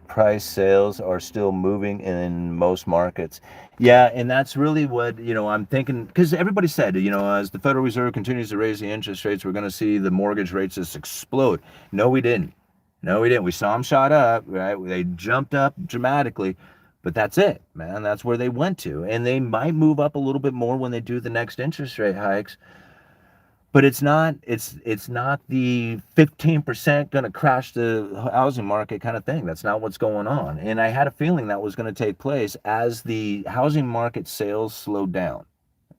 price sales are still moving in most markets. Yeah, and that's really what, you know, I'm thinking, because everybody said, you know, as the Federal Reserve continues to raise the interest rates, we're going to see the mortgage rates just explode. No, we didn't. No, we didn't. We saw them shot up, right? They jumped up dramatically, but that's it, man. That's where they went to. And they might move up a little bit more when they do the next interest rate hikes. But it's not the 15% going to crash the housing market kind of thing. That's not what's going on. And I had a feeling that was going to take place as the housing market sales slowed down,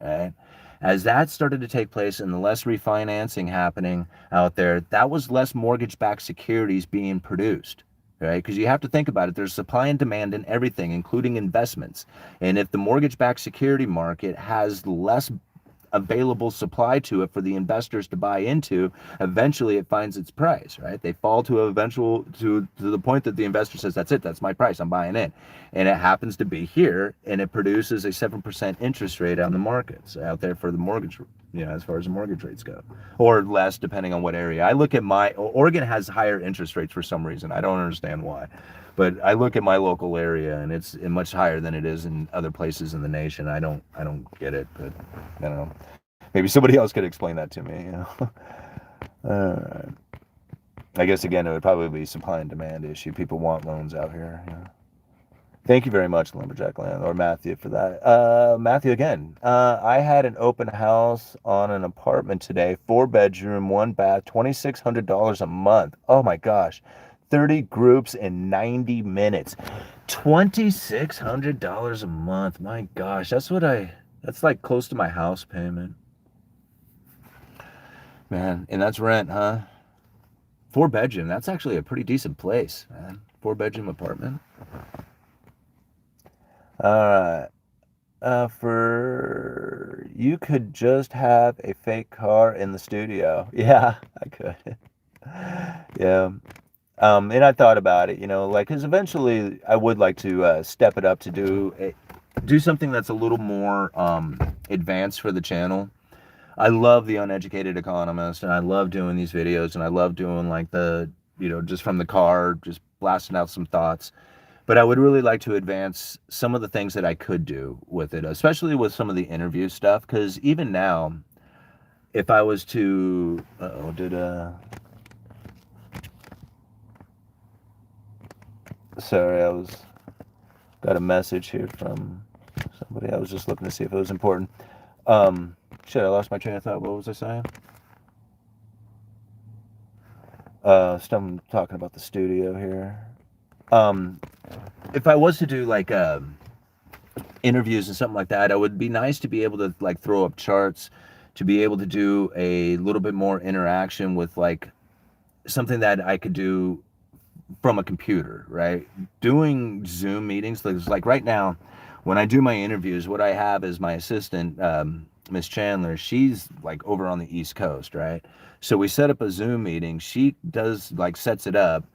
right? As that started to take place and the less refinancing happening out there, that was less mortgage-backed securities being produced, right? Because you have to think about it. There's supply and demand in everything, including investments. And if the mortgage-backed security market has less available supply to it for the investors to buy into, eventually it finds its price, right? They fall to the point that the investor says, that's it, that's my price, I'm buying in. And it happens to be here, and it produces a 7% interest rate on the markets out there for the mortgage, you know, as far as the mortgage rates go, or less depending on what area. I look at Oregon has higher interest rates for some reason. I don't understand why. But I look at my local area, and it's much higher than it is in other places in the nation. I don't get it, but I don't know. Maybe somebody else could explain that to me. You know, I guess again it would probably be supply and demand issue. People want loans out here. You know. Thank you very much, Lumberjack Land, or Matthew, for that. Matthew again. I had an open house on an apartment today, 4-bedroom, 1 bath, $2,600 a month. Oh my gosh. 30 groups in 90 minutes. $2,600 a month. My gosh, that's like close to my house payment. Man, and that's rent, huh? 4-bedroom, that's actually a pretty decent place, man. 4-bedroom apartment. All right. You could just have a fake car in the studio. Yeah, I could. Yeah. And I thought about it, you know, like, because eventually I would like to step it up to do something that's a little more advanced for the channel. I love the Uneducated Economist, and I love doing these videos, and I love doing like just from the car, just blasting out some thoughts. But I would really like to advance some of the things that I could do with it, especially with some of the interview stuff, because even now, if I was to, sorry, got a message here from somebody. I was just looking to see if it was important. Shit, I lost my train of thought. What was I saying? I'm talking about the studio here. If I was to do like interviews and something like that, it would be nice to be able to like throw up charts, to be able to do a little bit more interaction with like something that I could do from a computer, right? Doing Zoom meetings, like right now, when I do my interviews, what I have is my assistant, Miss Chandler. She's like over on the East Coast, right? So we set up a Zoom meeting. She does like sets it up,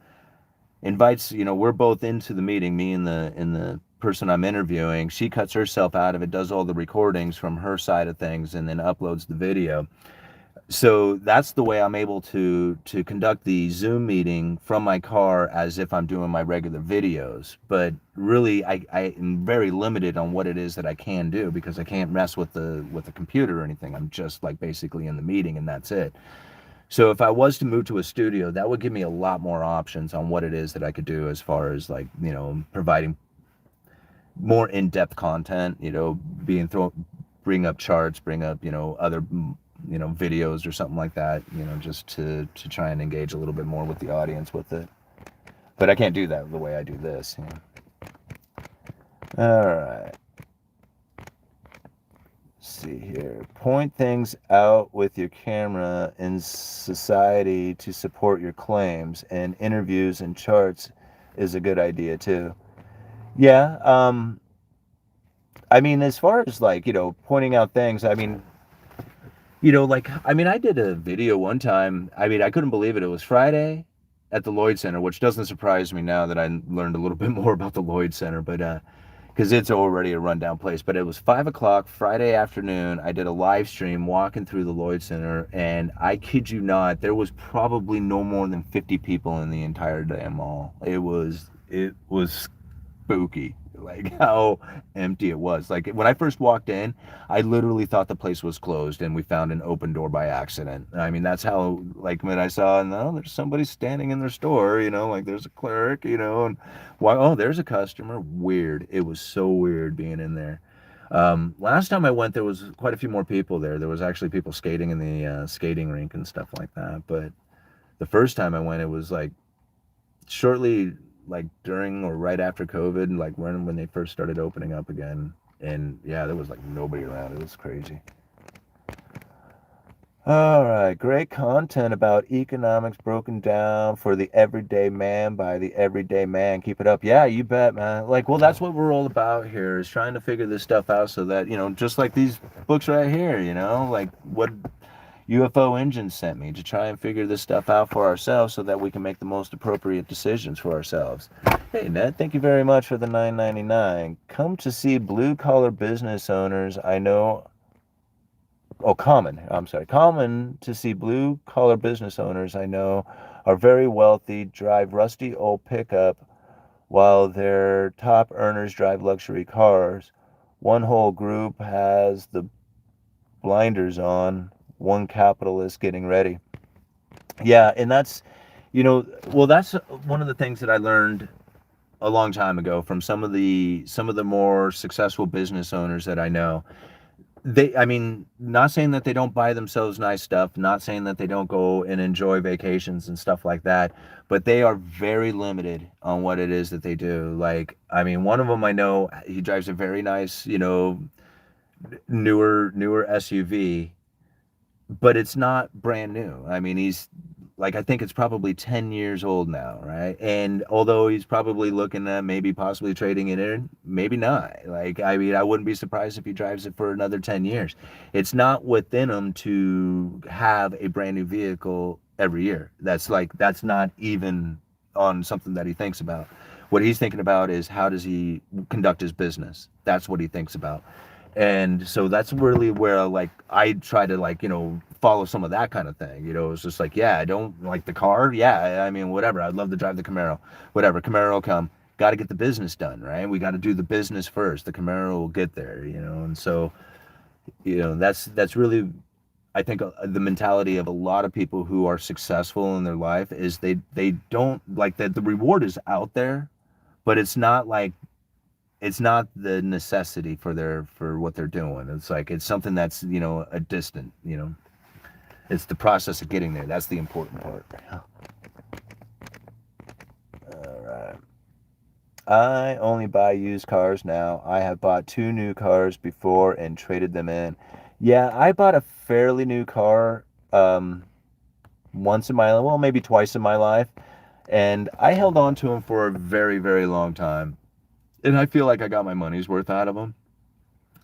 invites, you know, we're both into the meeting, me and the person I'm interviewing. She cuts herself out of it, does all the recordings from her side of things, and then uploads the video. So that's the way I'm able to conduct the Zoom meeting from my car as if I'm doing my regular videos. But really, I am very limited on what it is that I can do, because I can't mess with the computer or anything. I'm just like basically in the meeting, and that's it. So if I was to move to a studio, that would give me a lot more options on what it is that I could do as far as like, you know, providing more in-depth content, bring up charts, bring up, other, videos or something like that, just to try and engage a little bit more with the audience with it. But I can't do that the way I do this. All right. See here. Point things out with your camera in society to support your claims, and interviews and charts is a good idea too. Yeah, I mean, as far as like, pointing out things, I mean, I did a video one time. I mean, I couldn't believe it. It was Friday at the Lloyd Center, which doesn't surprise me now that I learned a little bit more about the Lloyd Center, but because it's already a rundown place. But it was 5 o'clock Friday afternoon. I did a live stream walking through the Lloyd Center, and I kid you not, there was probably no more than 50 people in the entire damn mall. It was spooky, like how empty it was. Like when I first walked in, I literally thought the place was closed, and we found an open door by accident. I mean, that's how, like, when I saw, no, there's somebody standing in their store, like there's a clerk, and why, oh, there's a customer. Weird. It was so weird being in there. Last time I went, there was quite a few more people there. There was actually people skating in the skating rink and stuff like that. But the first time I went, it was like shortly, like during or right after COVID, like when they first started opening up again. And yeah, there was like nobody around. It was crazy. All right, great content about economics broken down for the everyday man by the everyday man. Keep it up. Yeah, you bet, man. Like, well, that's what we're all about here, is trying to figure this stuff out so that, just like these books right here, like what UFO Engine sent me, to try and figure this stuff out for ourselves so that we can make the most appropriate decisions for ourselves. Hey, Ned, thank you very much for the $9.99. Come to see blue-collar business owners I know. Oh, common to see blue-collar business owners I know are very wealthy, drive rusty old pickup, while their top earners drive luxury cars. One whole group has the blinders on, one capitalist getting ready. Yeah, and that's, that's one of the things that I learned a long time ago from some of the more successful business owners that I know. I mean, not saying that they don't buy themselves nice stuff, not saying that they don't go and enjoy vacations and stuff like that, but they are very limited on what it is that they do. Like, I mean, one of them I know, he drives a very nice, newer SUV, but it's not brand new. I mean, he's like, I think it's probably 10 years old now, right? And although he's probably looking at maybe possibly trading it in, maybe not. Like, I mean, I wouldn't be surprised if he drives it for another 10 years. It's not within him to have a brand new vehicle every year. That's not even on something that he thinks about. What he's thinking about is, how does he conduct his business? That's what he thinks about. And so that's really where, like, I try to, like, follow some of that kind of thing. It's just like, yeah, I don't like the car. Yeah, I mean, whatever. I'd love to drive the Camaro. Whatever. Camaro will come. Got to get the business done, right? We got to do the business first. The Camaro will get there, And so, that's really, I think, the mentality of a lot of people who are successful in their life is they don't like that. The reward is out there, but it's not the necessity for what they're doing. It's like, it's something that's, a distant, it's the process of getting there. That's the important part. All right. I only buy used cars now. I have bought 2 new cars before and traded them in. Yeah, I bought a fairly new car maybe twice in my life, and I held on to them for a very, very long time. And I feel like I got my money's worth out of them.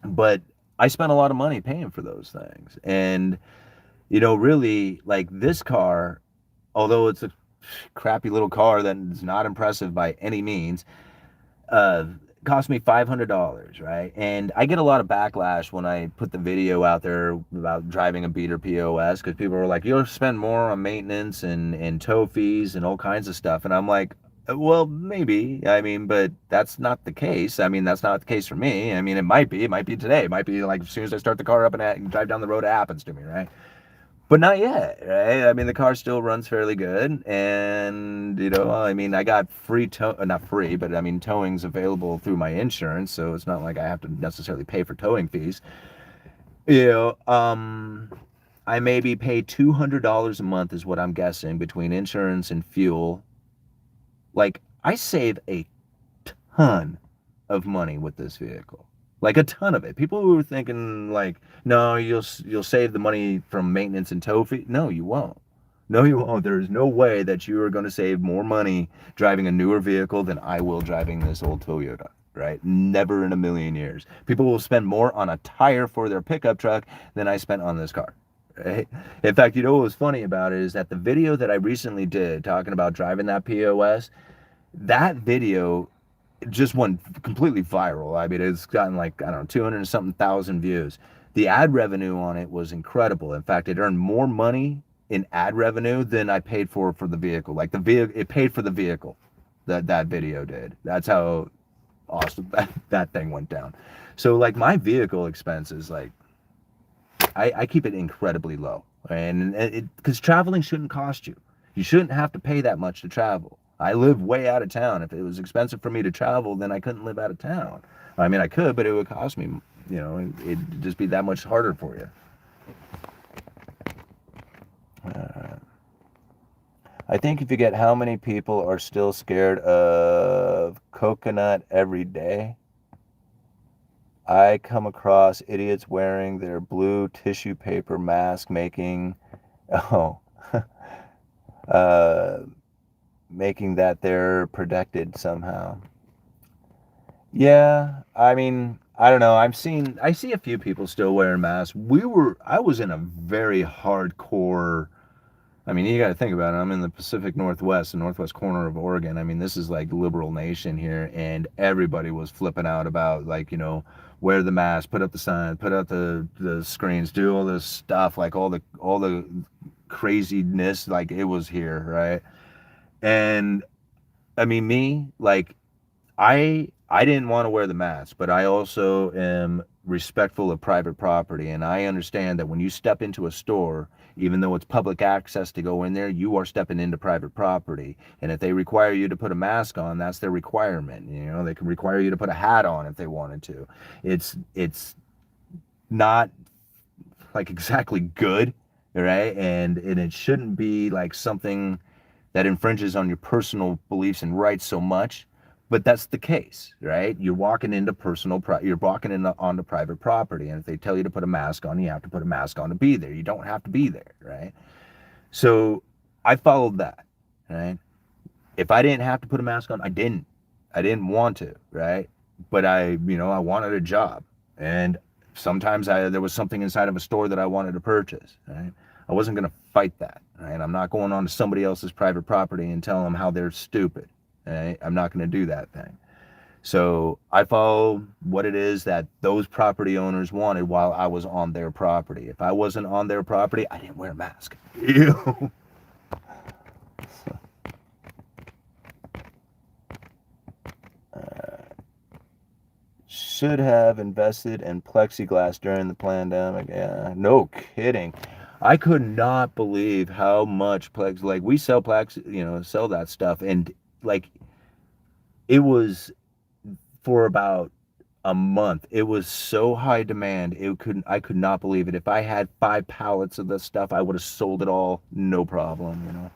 But I spent a lot of money paying for those things. And, really, like, this car, although it's a crappy little car that is not impressive by any means, cost me $500, right? And I get a lot of backlash when I put the video out there about driving a beater POS, because people are like, you'll spend more on maintenance and tow fees and all kinds of stuff. And I'm like, well, maybe. I mean, but that's not the case. I mean, that's not the case for me. I mean, it might be. It might be today. It might be like as soon as I start the car up and drive down the road, it happens to me, right? But not yet, right? I mean, the car still runs fairly good, and I mean, I got free not free, but I mean, towing's available through my insurance, so it's not like I have to necessarily pay for towing fees. You know, I maybe pay $200 a month is what I'm guessing between insurance and fuel. Like, I save a ton of money with this vehicle, like a ton of it. People who are thinking like, no, you'll save the money from maintenance and tow fee. No, you won't. No, you won't. There is no way that you are going to save more money driving a newer vehicle than I will driving this old Toyota. Right? Never in a million years. People will spend more on a tire for their pickup truck than I spent on this car. Right? In fact, what was funny about it is that the video that I recently did talking about driving that POS, that video just went completely viral. I mean, it's gotten like, I don't know, 200 and something thousand views. The ad revenue on it was incredible. In fact, it earned more money in ad revenue than I paid for the vehicle. Like the vehicle, it paid for the vehicle that video did. That's how awesome that thing went down. So like my vehicle expenses, like I keep it incredibly low, and because traveling shouldn't cost you. You shouldn't have to pay that much to travel. I live way out of town. If it was expensive for me to travel, then I couldn't live out of town. I mean, I could, but it would cost me, it'd just be that much harder for you. I think if you get how many people are still scared of coconut every day, I come across idiots wearing their blue tissue paper mask making making that they're protected somehow. Yeah, I mean, I don't know. I see a few people still wearing masks. I was in a very hardcore, I mean, you got to think about it. I'm in the Pacific Northwest, the northwest corner of Oregon. I mean, this is like liberal nation here, and everybody was flipping out about like, wear the mask, put up the sign, put up the screens, do all this stuff, like all the craziness, like it was here, right? And I mean, like I didn't want to wear the mask, but I also am respectful of private property, and I understand that when you step into a store, even though it's public access to go in there, you are stepping into private property. And if they require you to put a mask on, that's their requirement. They can require you to put a hat on if they wanted to. It's not like exactly good, right? And it shouldn't be like something that infringes on your personal beliefs and rights so much, but that's the case, right? You're walking into onto private property, and if they tell you to put a mask on, you have to put a mask on to be there. You don't have to be there, right? So I followed that, right? If I didn't have to put a mask on, I didn't. I didn't want to, right? But I wanted a job, and sometimes there was something inside of a store that I wanted to purchase, right? I wasn't going to fight that, right? I'm not going on to somebody else's private property and telling them how they're stupid, right? I'm not going to do that thing. So I follow what it is that those property owners wanted while I was on their property. If I wasn't on their property, I didn't wear a mask. Ew. Should have invested in plexiglass during the pandemic. Yeah, no kidding. I could not believe how much like we sell sell that stuff, and like it was for about a month. It was so high demand. I could not believe it. If I had 5 pallets of this stuff, I would have sold it all, no problem.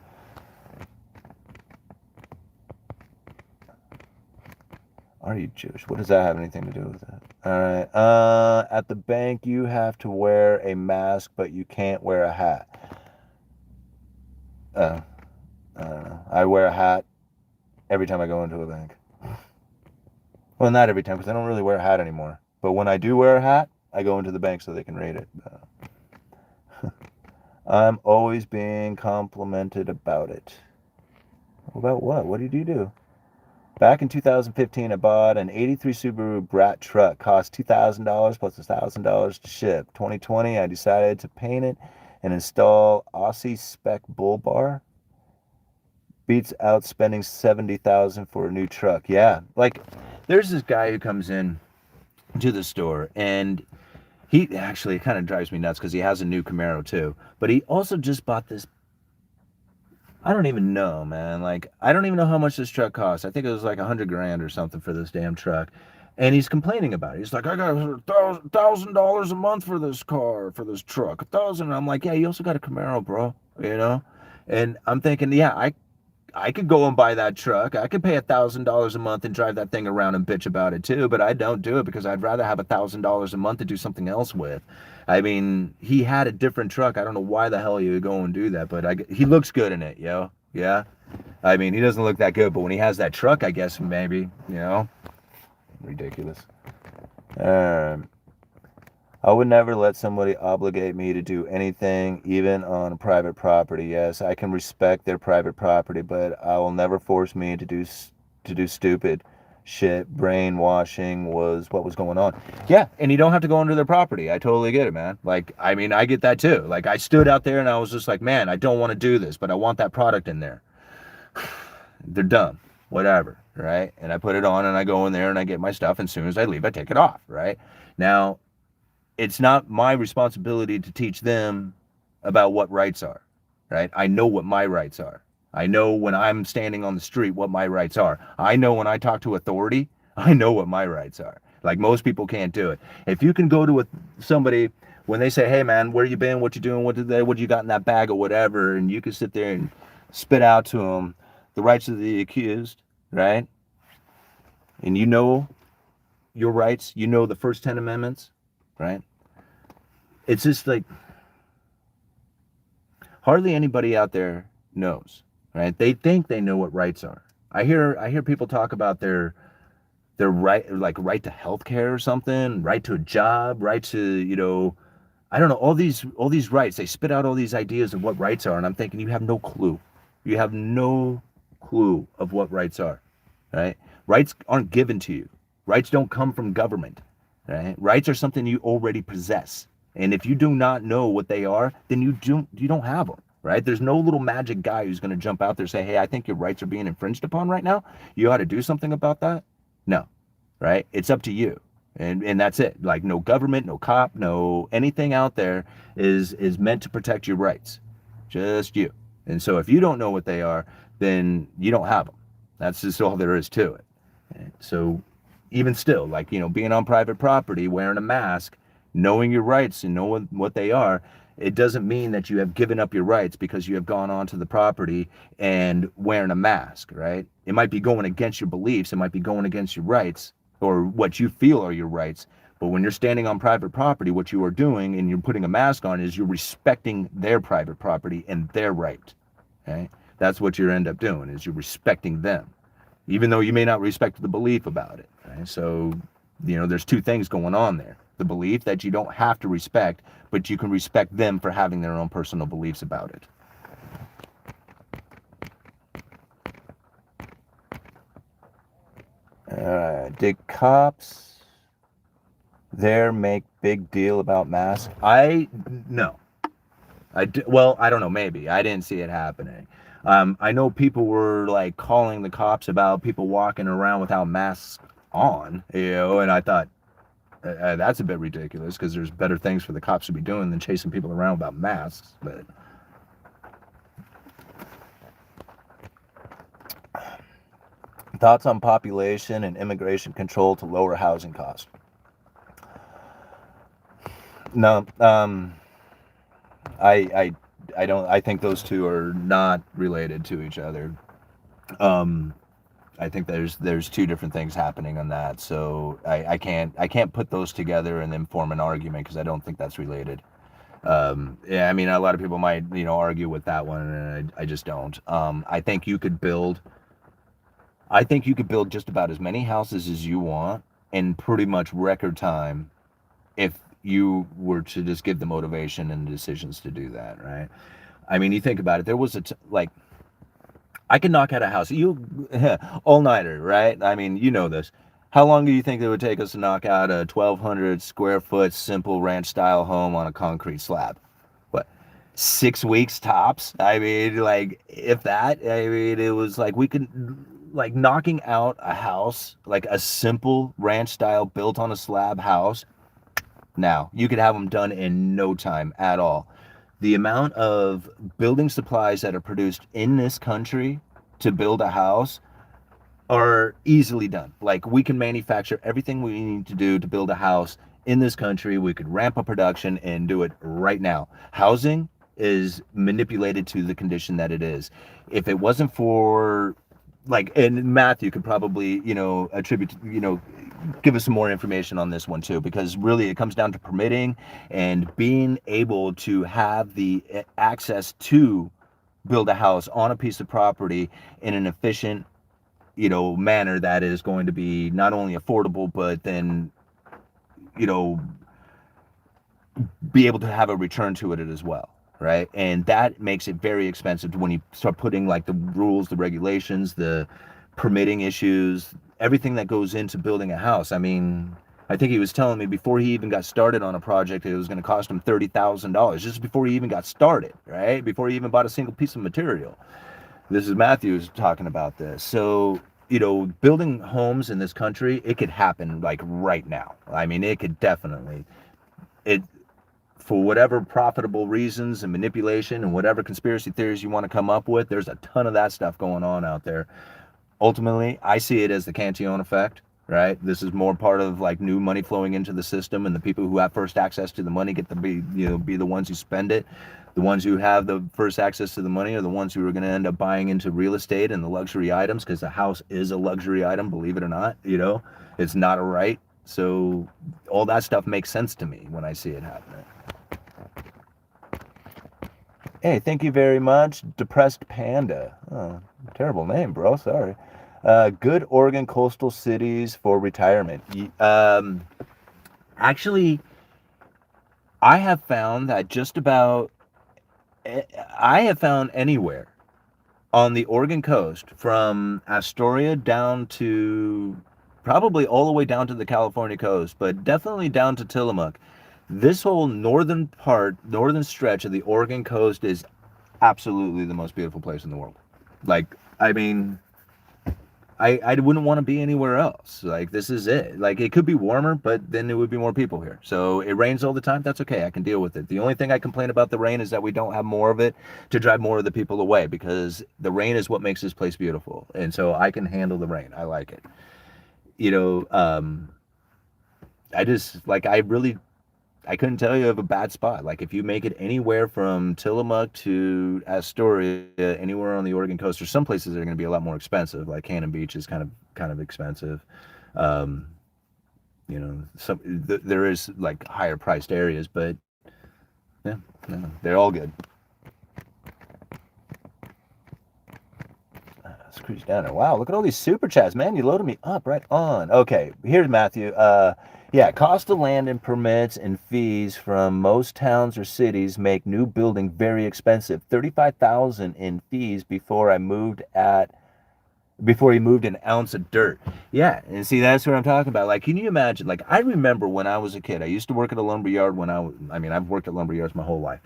Are you Jewish? What does that have anything to do with that? All right. At the bank, you have to wear a mask, but you can't wear a hat. I don't know. I wear a hat every time I go into a bank. Well, not every time, because I don't really wear a hat anymore. But when I do wear a hat, I go into the bank so they can rate it. I'm always being complimented about it. About what? What did you do? Back in 2015, I bought an 83 Subaru Brat truck. Cost $2,000 plus $1,000 to ship. 2020, I decided to paint it and install Aussie Spec Bull Bar. Beats out spending $70,000 for a new truck. Yeah, like there's this guy who comes in to the store, and He actually, it kind of drives me nuts because he has a new Camaro too. But he also just bought this. I don't even know, man. Like, I don't even know how much this truck costs. I think it was like $100,000 or something for this damn truck. And he's complaining about it. He's like, I got $1,000 a month for this car, for this truck. 1,000. I'm like, yeah, you also got a Camaro, bro. You know? And I'm thinking, yeah, I could go and buy that truck. I could pay $1,000 a month and drive that thing around and bitch about it too, but I don't do it because I'd rather have $1,000 a month to do something else with. I mean, he had a different truck. I don't know why the hell you would go and do that, but he looks good in it, yo. Yeah. I mean, he doesn't look that good, but when he has that truck, I guess maybe, you know, ridiculous. I would never let somebody obligate me to do anything, even on private property. Yes, I can respect their private property, but I will never force me to do stupid shit. Brainwashing was what was going on. Yeah, and you don't have to go onto their property. I totally get it, man. Like, I mean, I get that too. Like, I stood out there and I was just like, man, I don't want to do this, but I want that product in there. They're dumb, whatever, right? And I put it on and I go in there and I get my stuff, and as soon as I leave, I take it off, right? Now, it's not my responsibility to teach them about what rights are, right? I know what my rights are. I know when I'm standing on the street what my rights are. I know when I talk to authority, I know what my rights are. Like, most people can't do it. If you can go to somebody when they say, hey man, where you been, what you doing, what you got in that bag or whatever, and you can sit there and spit out to them the rights of the accused, right? And you know your rights, you know the first 10 amendments, right? It's just like hardly anybody out there knows, right? They think they know what rights are. I hear people talk about their right, like right to health care or something, right to a job, right to, you know, I don't know, all these rights. They spit out all these ideas of what rights are, and I'm thinking, you have no clue. You have no clue of what rights are, right? Rights aren't given to you. Rights don't come from government, right? Rights are something you already possess. And if you do not know what they are, then you don't have them, right? There's no little magic guy who's going to jump out there and say, hey, I think your rights are being infringed upon right now. You ought to do something about that. No, right? It's up to you. And that's it. Like, no government, no cop, no anything out there is meant to protect your rights. Just you. And so if you don't know what they are, then you don't have them. That's just all there is to it. So even still, like, you know, being on private property, wearing a mask, knowing your rights and knowing what they are, it doesn't mean that you have given up your rights because you have gone onto the property and wearing a mask, right? It might be going against your beliefs. It might be going against your rights or what you feel are your rights. But when you're standing on private property, what you are doing and you're putting a mask on is you're respecting their private property and their right, okay? That's what you end up doing, is you're respecting them, even though you may not respect the belief about it, right? So, you know, there's two things going on there. The belief that you don't have to respect, but you can respect them for having their own personal beliefs about it. Did cops there make big deal about masks? No. Well, I don't know, maybe. I didn't see it happening. I know people were like calling the cops about people walking around without masks on, you know, and I thought, that's a bit ridiculous because there's better things for the cops to be doing than chasing people around without masks. But thoughts on population and immigration control to lower housing costs? No, I don't. I think those two are not related to each other. I think there's two different things happening on that. So I can't put those together and then form an argument because I don't think that's related. Yeah, I mean, a lot of people might, you know, argue with that one, and I just don't. I think you could build just about as many houses as you want in pretty much record time if you were to just give the motivation and the decisions to do that, right? I mean, you think about it. There was like, I could knock out a house, all-nighter, right? I mean, you know this. How long do you think it would take us to knock out a 1,200 square foot simple ranch style home on a concrete slab? What, 6 weeks tops? I mean, like, if that. I mean, it was like we could, like, knocking out a house, like a simple ranch style built on a slab house, Now, you could have them done in no time at all. The amount of building supplies that are produced in this country to build a house are easily done. Like, we can manufacture everything we need to do to build a house in this country. We could ramp up production and do it right now. Housing is manipulated to the condition that it is. If it wasn't for, like, and Matthew could probably, attribute, give us some more information on this one too, because really it comes down to permitting and being able to have the access to build a house on a piece of property in an efficient, manner that is going to be not only affordable, but then, you know, be able to have a return to it as well, right? And that makes it very expensive when you start putting like the rules, the regulations, the permitting issues, everything that goes into building a house. I mean, I think he was telling me before he even got started on a project, it was going to cost him $30,000 just before he even got started, right? Before he even bought a single piece of material. This is Matthews talking about this. So, building homes in this country, it could happen like right now. I mean, it could definitely. It, for whatever profitable reasons and manipulation and whatever conspiracy theories you want to come up with, there's a ton of that stuff going on out there. Ultimately, I see it as the Cantillon effect, right? This is more part of like new money flowing into the system, and the people who have first access to the money get to be the ones who spend it. The ones who have the first access to the money are the ones who are going to end up buying into real estate and the luxury items, because the house is a luxury item, believe it or not. It's not a right. So all that stuff makes sense to me when I see it happening. Hey, thank you very much, Depressed Panda. Oh, terrible name, bro. Sorry. Good Oregon coastal cities for retirement. Actually, I have found that I have found anywhere on the Oregon coast, from Astoria down to probably all the way down to the California coast, but definitely down to Tillamook. This whole northern stretch of the Oregon coast is absolutely the most beautiful place in the world. Like, I mean, I wouldn't want to be anywhere else. Like, this is it. Like, it could be warmer, but then there would be more people here. So it rains all the time. That's okay. I can deal with it. The only thing I complain about the rain is that we don't have more of it to drive more of the people away, because the rain is what makes this place beautiful. And so I can handle the rain. I like it. I couldn't tell you of a bad spot. Like, if you make it anywhere from Tillamook to Astoria, anywhere on the Oregon coast, or some places that are going to be a lot more expensive. Like Cannon Beach is kind of expensive. There is like higher priced areas, but yeah, no, they're all good. Let's cruise down there. Wow, look at all these super chats, man. You loaded me up right on. Okay, here's Matthew. Yeah, cost of land and permits and fees from most towns or cities make new building very expensive. $35,000 in fees before he moved an ounce of dirt. Yeah, and see, that's what I'm talking about. Like, can you imagine? Like, I remember when I was a kid, I used to work at a lumberyard I've worked at lumberyards my whole life.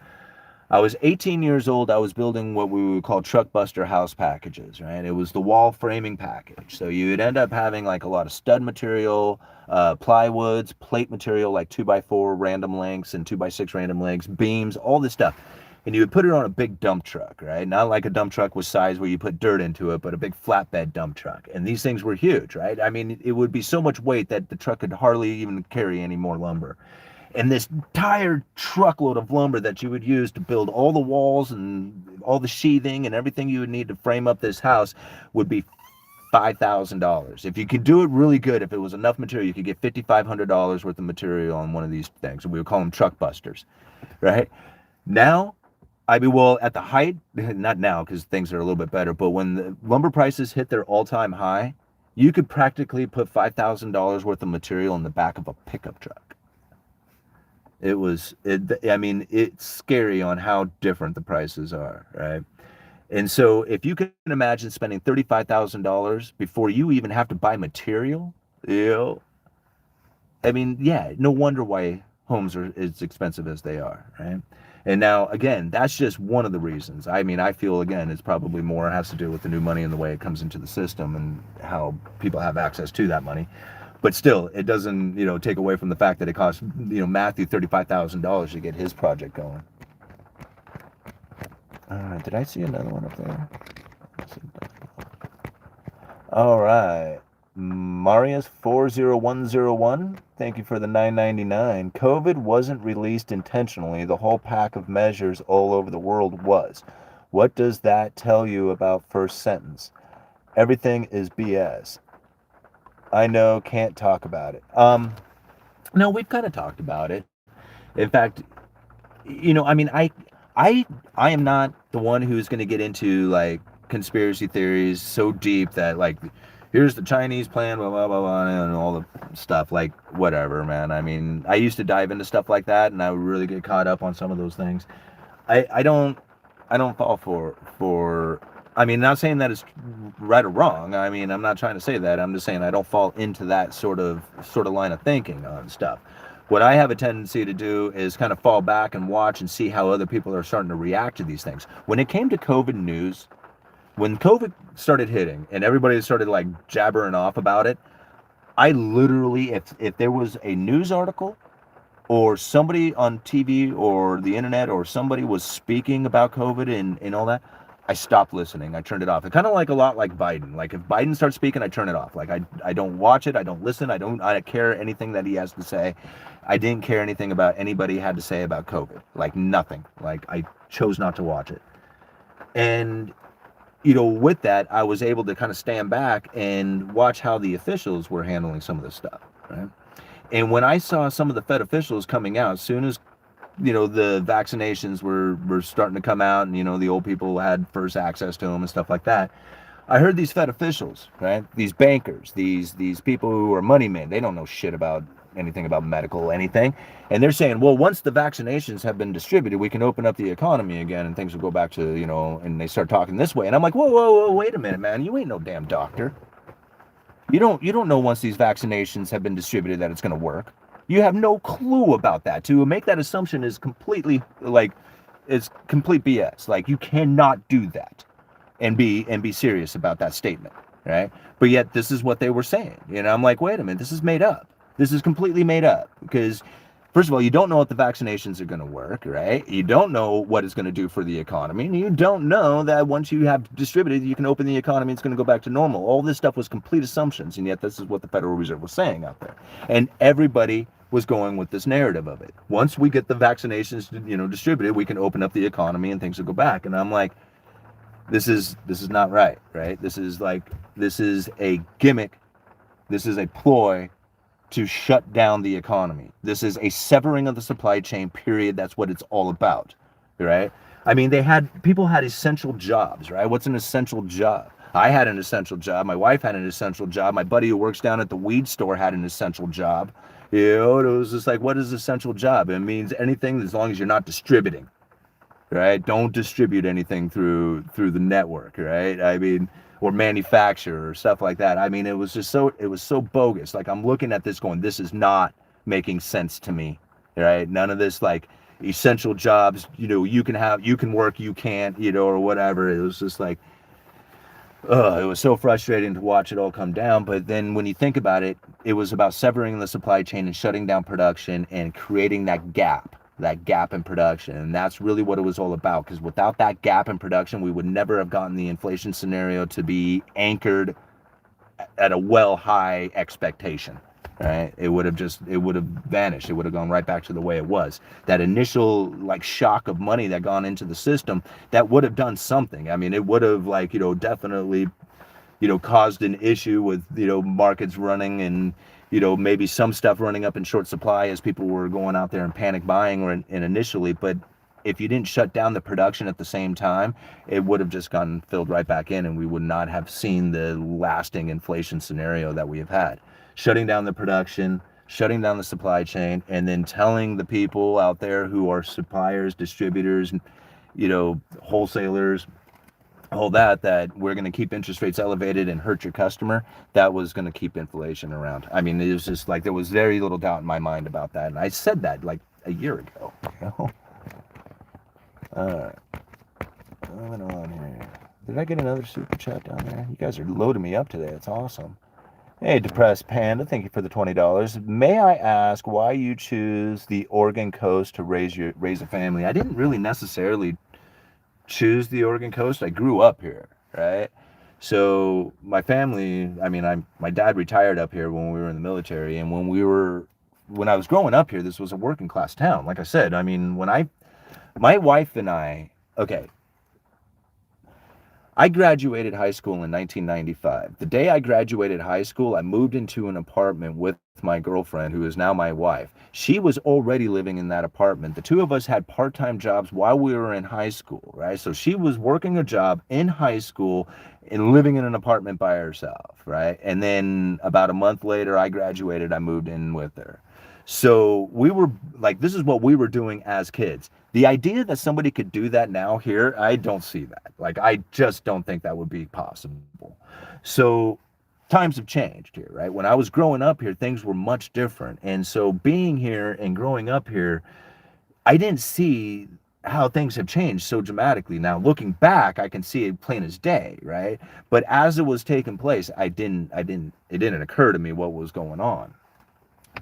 I was 18 years old. I was building what we would call truck buster house packages, right? It was the wall framing package. So you would end up having like a lot of stud material, plywoods, plate material, like 2x4 random lengths and 2x6 random lengths, beams, all this stuff. And you would put it on a big dump truck, right? Not like a dump truck with size where you put dirt into it, but a big flatbed dump truck. And these things were huge, right? I mean, it would be so much weight that the truck could hardly even carry any more lumber. And this entire truckload of lumber that you would use to build all the walls and all the sheathing and everything you would need to frame up this house would be $5,000. If you could do it really good, if it was enough material, you could get $5,500 worth of material on one of these things. We would call them truck busters, right? Now, well, at the height, not now because things are a little bit better, but when the lumber prices hit their all-time high, you could practically put $5,000 worth of material in the back of a pickup truck. It's scary on how different the prices are, right? And so if you can imagine spending $35,000 before you even have to buy material, no wonder why homes are as expensive as they are, right? And now, again, that's just one of the reasons. I feel, again, it's probably more has to do with the new money and the way it comes into the system and how people have access to that money. But still, it doesn't, take away from the fact that it cost, Matthew $35,000 to get his project going. Did I see another one up there? All right. Marius40101, thank you for the $9.99. COVID wasn't released intentionally. The whole pack of measures all over the world was. What does that tell you about first sentence? Everything is BS. I know, can't talk about it. No, we've kind of talked about it. In fact, I mean, I am not the one who's going to get into like conspiracy theories so deep that like here's the Chinese plan, blah blah blah blah, and all the stuff. Like whatever, man. I mean, I used to dive into stuff like that, and I would really get caught up on some of those things. I don't fall for. I mean, not saying that it's right or wrong. I mean, I'm not trying to say that. I'm just saying I don't fall into that sort of line of thinking on stuff. What I have a tendency to do is kind of fall back and watch and see how other people are starting to react to these things. When it came to COVID news, when COVID started hitting and everybody started like jabbering off about it, I literally, if there was a news article or somebody on TV or the internet or somebody was speaking about COVID and all that, I stopped listening. I turned it off. It kind of like a lot like Biden. Like if Biden starts speaking, I turn it off. Like I don't watch it. I don't listen. I don't care anything that he has to say. I didn't care anything about anybody had to say about COVID. Like nothing. Like I chose not to watch it. And with that, I was able to kind of stand back and watch how the officials were handling some of this stuff, right? And when I saw some of the Fed officials coming out, as soon as the vaccinations were starting to come out, and the old people had first access to them and stuff like that, I heard these Fed officials, right? These bankers, these people who are money men, they don't know shit about anything about medical anything, and they're saying, well, once the vaccinations have been distributed, we can open up the economy again, and things will go back to and they start talking this way, and I'm like, whoa, wait a minute, man, you ain't no damn doctor. You don't know once these vaccinations have been distributed that it's going to work. You have no clue about that. To make that assumption is completely it's complete BS. Like you cannot do that and be serious about that statement, right? But yet this is what they were saying. I'm like, wait a minute, this is made up. This is completely made up because first of all, you don't know if the vaccinations are going to work, right? You don't know what it's going to do for the economy. And you don't know that once you have distributed, you can open the economy, it's going to go back to normal. All this stuff was complete assumptions, and yet this is what the Federal Reserve was saying out there. And everybody was going with this narrative of it. Once we get the vaccinations, distributed, we can open up the economy and things will go back. And I'm like, this is not right? This is a gimmick. This is a ploy to shut down the economy. This is a severing of the supply chain, period. That's what it's all about, right? I mean, people had essential jobs, right? What's an essential job? I had an essential job. My wife had an essential job. My buddy who works down at the weed store had an essential job. It was just like, what is essential job? It means anything as long as you're not distributing, right? Don't distribute anything through the network, right? I mean, or manufacture or stuff like that. I mean, it was so bogus. Like I'm looking at this going, this is not making sense to me, right? None of this like essential jobs, you can work, you can't, or whatever. It was just like, it was so frustrating to watch it all come down. But then when you think about it, it was about severing the supply chain and shutting down production and creating that gap in production. And that's really what it was all about, because without that gap in production, we would never have gotten the inflation scenario to be anchored at a high expectation, right? It would have vanished. It would have gone right back to the way it was. That initial like shock of money that gone into the system, that would have done something. I mean, it would have definitely, caused an issue with, markets running and, maybe some stuff running up in short supply as people were going out there and panic buying initially. But if you didn't shut down the production at the same time, it would have just gotten filled right back in, and we would not have seen the lasting inflation scenario that we have had. Shutting down the production, shutting down the supply chain, and then telling the people out there who are suppliers, distributors, wholesalers, all that we're going to keep interest rates elevated and hurt your customer, that was going to keep inflation around. I mean, it was just like there was very little doubt in my mind about that. And I said that like a year ago. All right. Moving on here. Did I get another super chat down there? You guys are loading me up today. It's awesome. Hey, Depressed Panda, thank you for the $20. May I ask why you choose the Oregon coast to raise a family? I didn't really necessarily choose the Oregon coast. I grew up here, right? So my family, I mean, my dad retired up here when we were in the military, and when I was growing up here, this was a working class town. Like I said, I mean, my wife and I, okay, I graduated high school in 1995. The day I graduated high school, I moved into an apartment with my girlfriend, who is now my wife. She was already living in that apartment. The two of us had part time jobs while we were in high school, right? So she was working a job in high school and living in an apartment by herself, right? And then about a month later, I graduated, I moved in with her. So we were like, this is what we were doing as kids. The idea that somebody could do that now here, I don't see that. Like, I just don't think that would be possible. So times have changed here, right? When I was growing up here, things were much different. And so being here and growing up here, I didn't see how things have changed so dramatically. Now, looking back, I can see it plain as day, right? But as it was taking place, it didn't occur to me what was going on,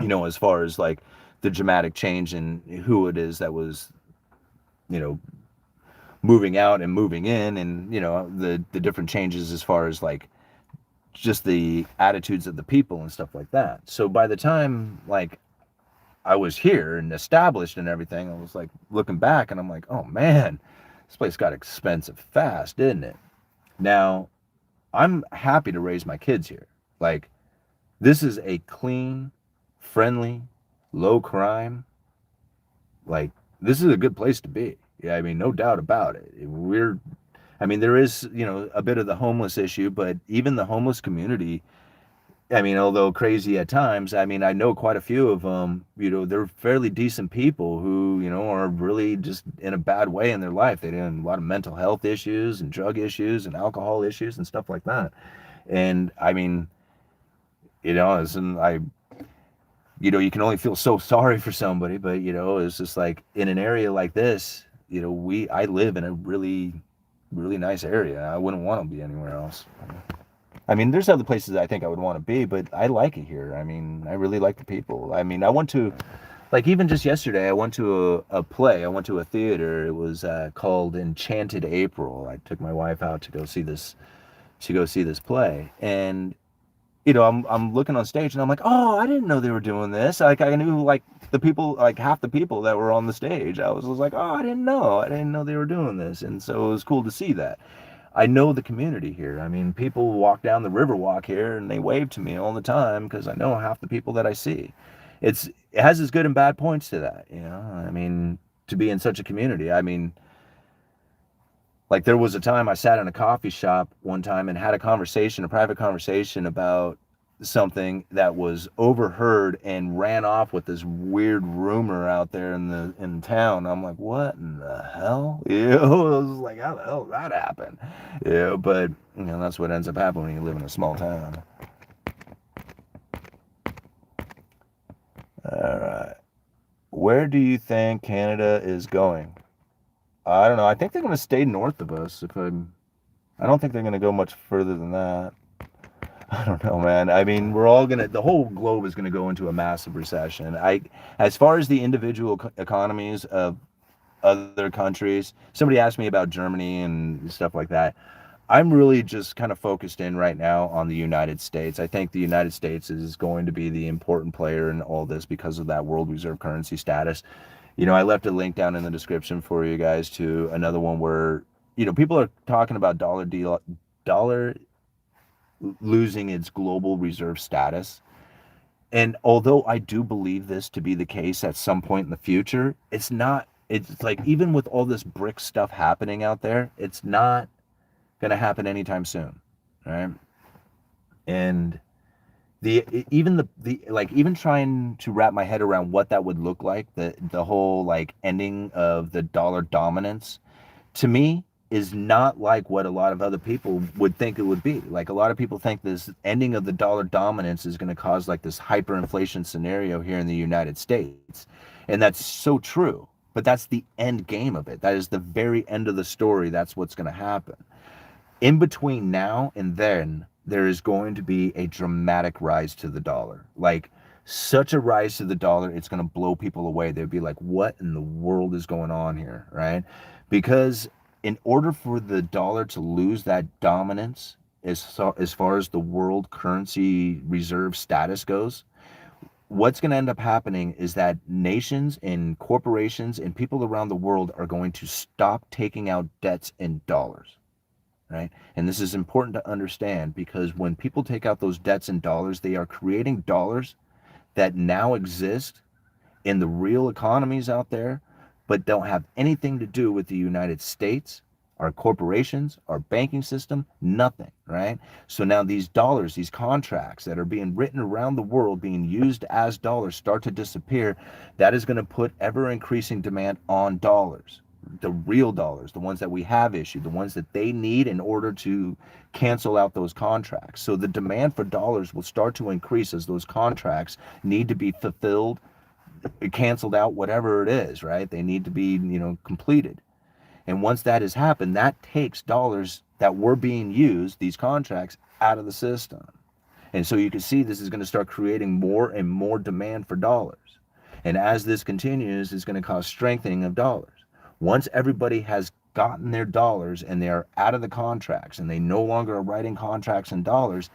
as far as like the dramatic change in who it is that was, you know, moving out and moving in, and the different changes as far as like just the attitudes of the people and stuff like that. So by the time like I was here and established and everything, I was like looking back and I'm like, oh man, this place got expensive fast, didn't it? Now, I'm happy to raise my kids here. Like, this is a clean, friendly, low crime, like, this is a good place to be. Yeah, I mean, no doubt about it. I mean, there is, a bit of the homeless issue, but even the homeless community, I mean, although crazy at times, I mean, I know quite a few of them, they're fairly decent people who, are really just in a bad way in their life. They have a lot of mental health issues and drug issues and alcohol issues and stuff like that. And I mean, and you can only feel so sorry for somebody, but it's just like in an area like this, I live in a really, really nice area. I wouldn't want to be anywhere else. I mean, there's other places I think I would want to be, but I like it here. I mean, I really like the people. I mean, I went to, like, even just yesterday, I went to a play. I went to a theater. It was called Enchanted April. I took my wife out to go see this play, and I'm looking on stage and I'm like, oh, I didn't know they were doing this. Like, I knew like the people, like half the people that were on the stage. I was like, oh, I didn't know they were doing this. And so it was cool to see that. I know the community here. I mean, people walk down the Riverwalk here and they wave to me all the time because I know half the people that I see. It has its good and bad points to that, I mean, to be in such a community. I mean, like, there was a time I sat in a coffee shop one time and had a private conversation about something that was overheard and ran off with this weird rumor out there in town. I'm like, what in the hell? I was like, how the hell did that happen? But that's what ends up happening when you live in a small town. All right. Where do you think Canada is going? I don't know. I think they're going to stay north of us. I don't think they're going to go much further than that. I don't know, man. I mean, the whole globe is going to go into a massive recession. As far as the individual economies of other countries, somebody asked me about Germany and stuff like that. I'm really just kind of focused in right now on the United States. I think the United States is going to be the important player in all this because of that world reserve currency status. I left a link down in the description for you guys to another one where, people are talking about dollar losing its global reserve status. And although I do believe this to be the case at some point in the future, it's not, it's like, even with all this BRIC stuff happening out there, it's not going to happen anytime soon. Right. And even trying to wrap my head around what that would look like, the whole like ending of the dollar dominance, to me, is not like what a lot of other people would think it would be. Like, a lot of people think this ending of the dollar dominance is going to cause like this hyperinflation scenario here in the United States. And that's so true. But that's the end game of it. That is the very end of the story. That's what's going to happen. In between now and then, there is going to be a dramatic rise to the dollar. Like, such a rise to the dollar, it's going to blow people away. They'd be like, what in the world is going on here, right? Because in order for the dollar to lose that dominance as far as the world currency reserve status goes, what's going to end up happening is that nations and corporations and people around the world are going to stop taking out debts in dollars, right? And this is important to understand, because when people take out those debts in dollars, they are creating dollars that now exist in the real economies out there, but don't have anything to do with the United States, our corporations, our banking system, nothing, right? So now these dollars, these contracts that are being written around the world, being used as dollars, start to disappear. That is going to put ever increasing demand on dollars, the real dollars, the ones that we have issued, the ones that they need in order to cancel out those contracts. So the demand for dollars will start to increase as those contracts need to be fulfilled, canceled out, whatever it is, right? They need to be, completed. And once that has happened, that takes dollars that were being used, these contracts, out of the system. And so you can see this is going to start creating more and more demand for dollars. And as this continues, it's going to cause strengthening of dollars. Once everybody has gotten their dollars and they are out of the contracts and they no longer are writing contracts in dollars,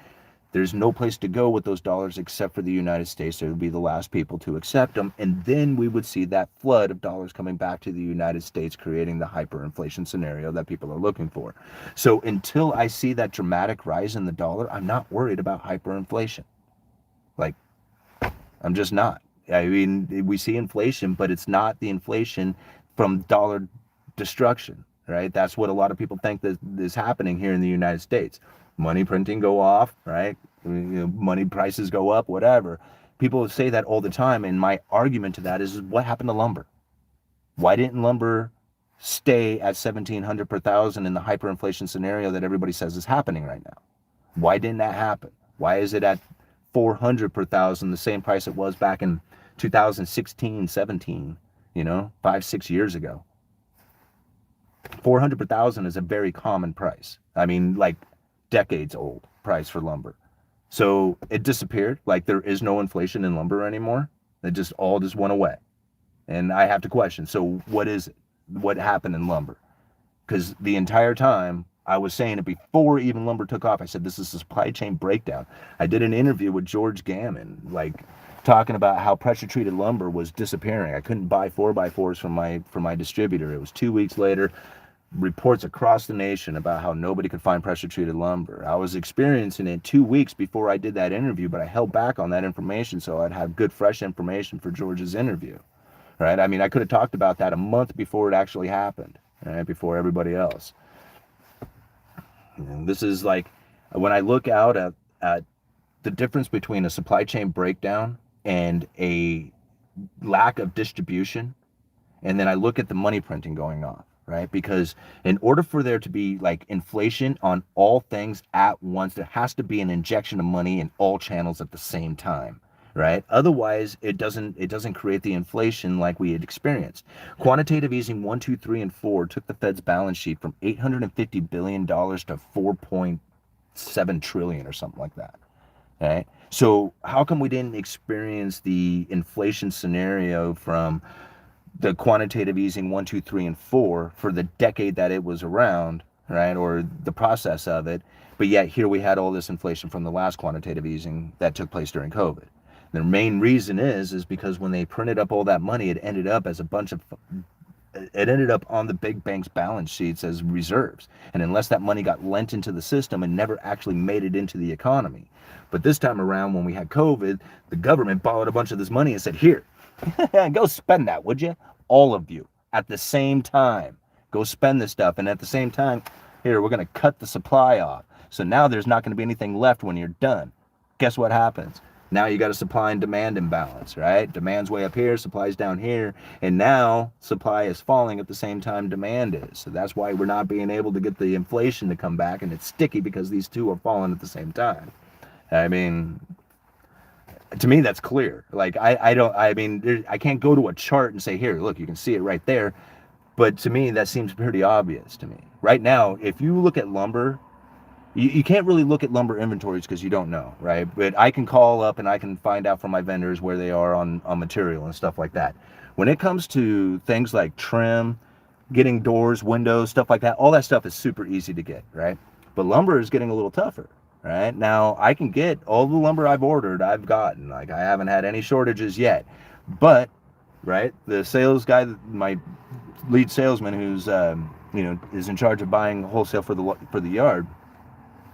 there's no place to go with those dollars except for the United States. They would be the last people to accept them. And then we would see that flood of dollars coming back to the United States, creating the hyperinflation scenario that people are looking for. So until I see that dramatic rise in the dollar, I'm not worried about hyperinflation. Like, I'm just not. I mean, we see inflation, but it's not the inflation from dollar destruction, right? That's what a lot of people think that is happening here in the United States. Money printing go off, right? Money prices go up, whatever. People say that all the time, and my argument to that is what happened to lumber? Why didn't lumber stay at $1,700 per thousand in the hyperinflation scenario that everybody says is happening right now? Why didn't that happen? Why is it at $400 per thousand, the same price it was back in 2016, 17, 5-6 years ago? $400 per thousand is a very common price. I mean, like, decades old price for lumber. So it disappeared. Like, there is no inflation in lumber anymore. It just went away. And I have to question, so what is it? What happened in lumber? Because the entire time I was saying it before even lumber took off, I said this is a supply chain breakdown. I did an interview with George Gammon, like, talking about how pressure treated lumber was disappearing. I couldn't buy 4x4s from my distributor. It was 2 weeks later. Reports across the nation about how nobody could find pressure treated lumber. I was experiencing it 2 weeks before I did that interview, but I held back on that information so I'd have good, fresh information for George's interview, right? I mean, I could have talked about that a month before it actually happened, right? Before everybody else. And this is like, when I look out at the difference between a supply chain breakdown and a lack of distribution, and then I look at the money printing going on, right? Because in order for there to be like inflation on all things at once, there has to be an injection of money in all channels at the same time, right? Otherwise, it doesn't create the inflation like we had experienced. Quantitative easing 1, 2, 3, and 4 took the Fed's balance sheet from $850 billion to $4.7 trillion or something like that, right? So how come we didn't experience the inflation scenario from the quantitative easing 1, 2, 3, and 4 for the decade that it was around, right? Or the process of it. But yet here we had all this inflation from the last quantitative easing that took place during COVID. The main reason is because when they printed up all that money, it ended up on the big banks' balance sheets as reserves. And unless that money got lent into the system and never actually made it into the economy. But this time around, when we had COVID, the government borrowed a bunch of this money and said, here, go spend that, would you? All of you at the same time. Go spend this stuff. And at the same time, here, we're going to cut the supply off. So now there's not going to be anything left when you're done. Guess what happens? Now you got a supply and demand imbalance, right? Demand's way up here, supply's down here. And now supply is falling at the same time demand is. So that's why we're not being able to get the inflation to come back. And it's sticky because these two are falling at the same time. I mean, to me, that's clear. Like, I can't go to a chart and say, here, look, you can see it right there. But to me, that seems pretty obvious to me. Right now, if you look at lumber, you can't really look at lumber inventories because you don't know, right? But I can call up and I can find out from my vendors where they are on material and stuff like that. When it comes to things like trim, getting doors, windows, stuff like that, all that stuff is super easy to get, right? But lumber is getting a little tougher, right? Now, I can get all the lumber I've ordered, I've gotten. Like, I haven't had any shortages yet. But, right, the sales guy, my lead salesman who's, is in charge of buying wholesale for the yard,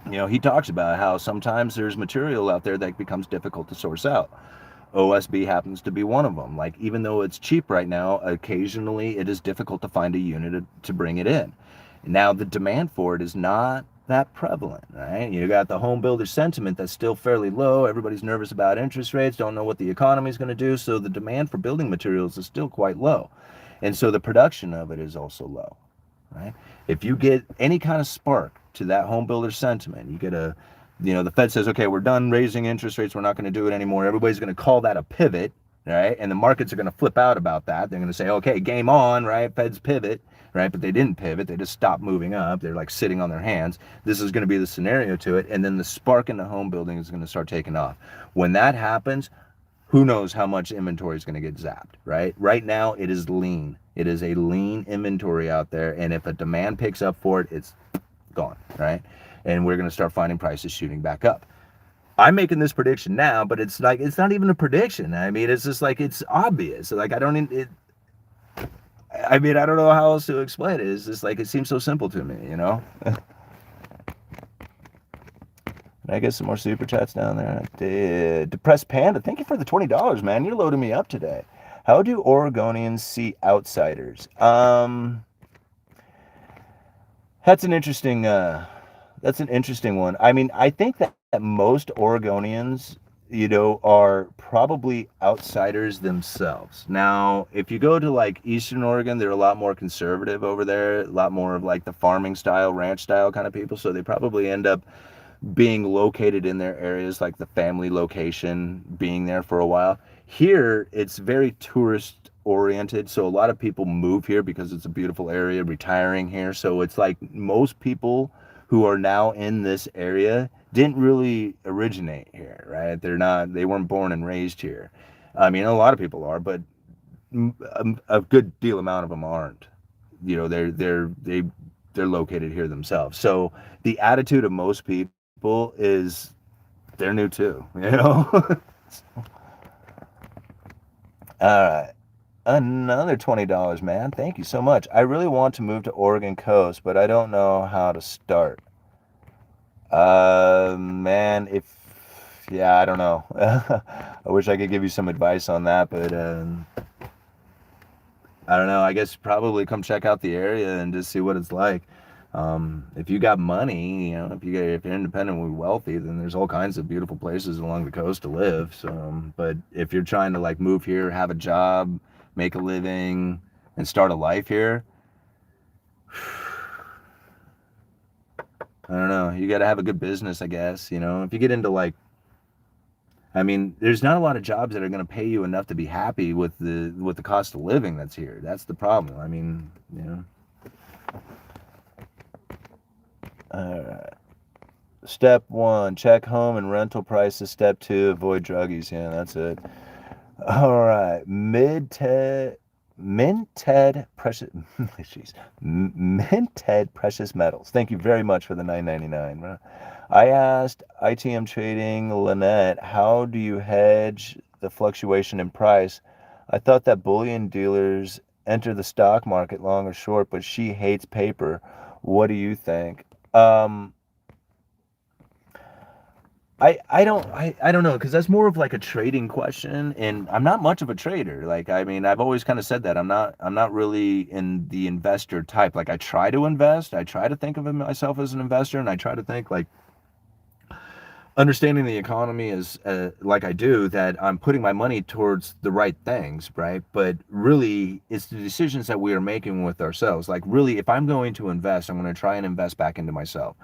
he talks about how sometimes there's material out there that becomes difficult to source out. OSB happens to be one of them. Like, even though it's cheap right now, occasionally it is difficult to find a unit to bring it in. Now, the demand for it is not that prevalent, right? You got the home builder sentiment that's still fairly low. Everybody's nervous about interest rates, don't know what the economy is going to do. So the demand for building materials is still quite low. And so the production of it is also low, right? If you get any kind of spark to that home builder sentiment, you get the Fed says, okay, we're done raising interest rates. We're not going to do it anymore. Everybody's going to call that a pivot, right? And the markets are going to flip out about that. They're going to say, okay, game on, right? Fed's pivot, right? But they didn't pivot. They just stopped moving up. They're like sitting on their hands. This is going to be the scenario to it. And then the spark in the home building is going to start taking off. When that happens, who knows how much inventory is going to get zapped, right? Right now, it is lean. It is a lean inventory out there. And if a demand picks up for it, it's gone, right? And we're going to start finding prices shooting back up. I'm making this prediction now, but it's like, it's not even a prediction. I mean, it's just like, it's obvious. Like, I don't know how else to explain it. It's just like, it seems so simple to me, Can I get some more super chats down there? Depressed Panda, thank you for the $20, man. You're loading me up today. How do Oregonians see outsiders? That's an interesting one. I mean, I think that most Oregonians, are probably outsiders themselves. Now, if you go to like Eastern Oregon, they're a lot more conservative over there, a lot more of like the farming style, ranch style kind of people. So they probably end up being located in their areas, like the family location, being there for a while. Here, it's very tourist oriented. So a lot of people move here because it's a beautiful area, retiring here. So it's like most people who are now in this area didn't really originate here, right? They weren't born and raised here. I mean, a lot of people are, but a good deal amount of them aren't. They're located here themselves. So the attitude of most people is they're new too, All right. Another $20, man. Thank you so much. I really want to move to Oregon coast, but I don't know how to start. Man, I don't know. I wish I could give you some advice on that, but I don't know. I guess probably come check out the area and just see what it's like. If you got money, if you're independently wealthy, then there's all kinds of beautiful places along the coast to live. So, but if you're trying to like move here, have a job, make a living, and start a life here, I don't know. You got to have a good business, I guess. If you get into like, I mean, there's not a lot of jobs that are going to pay you enough to be happy with the cost of living that's here. That's the problem. I mean, All right. Step 1, check home and rental prices. Step 2, avoid druggies. Yeah, that's it. All right. Minted Precious jeez. Minted Precious Metals. Thank you very much for the $9.99. I asked ITM Trading Lynette, how do you hedge the fluctuation in price? I thought that bullion dealers enter the stock market long or short, but she hates paper. What do you think? I don't know, because that's more of like a trading question, and I'm not much of a trader. Like, I mean, I've always kind of said that I'm not really in the investor type. Like, I try to invest, I try to think of myself as an investor, and I try to think like understanding the economy is like I do, that I'm putting my money towards the right things, right? But really, it's the decisions that we are making with ourselves. Like, really, if I'm going to invest, I'm going to try and invest back into myself.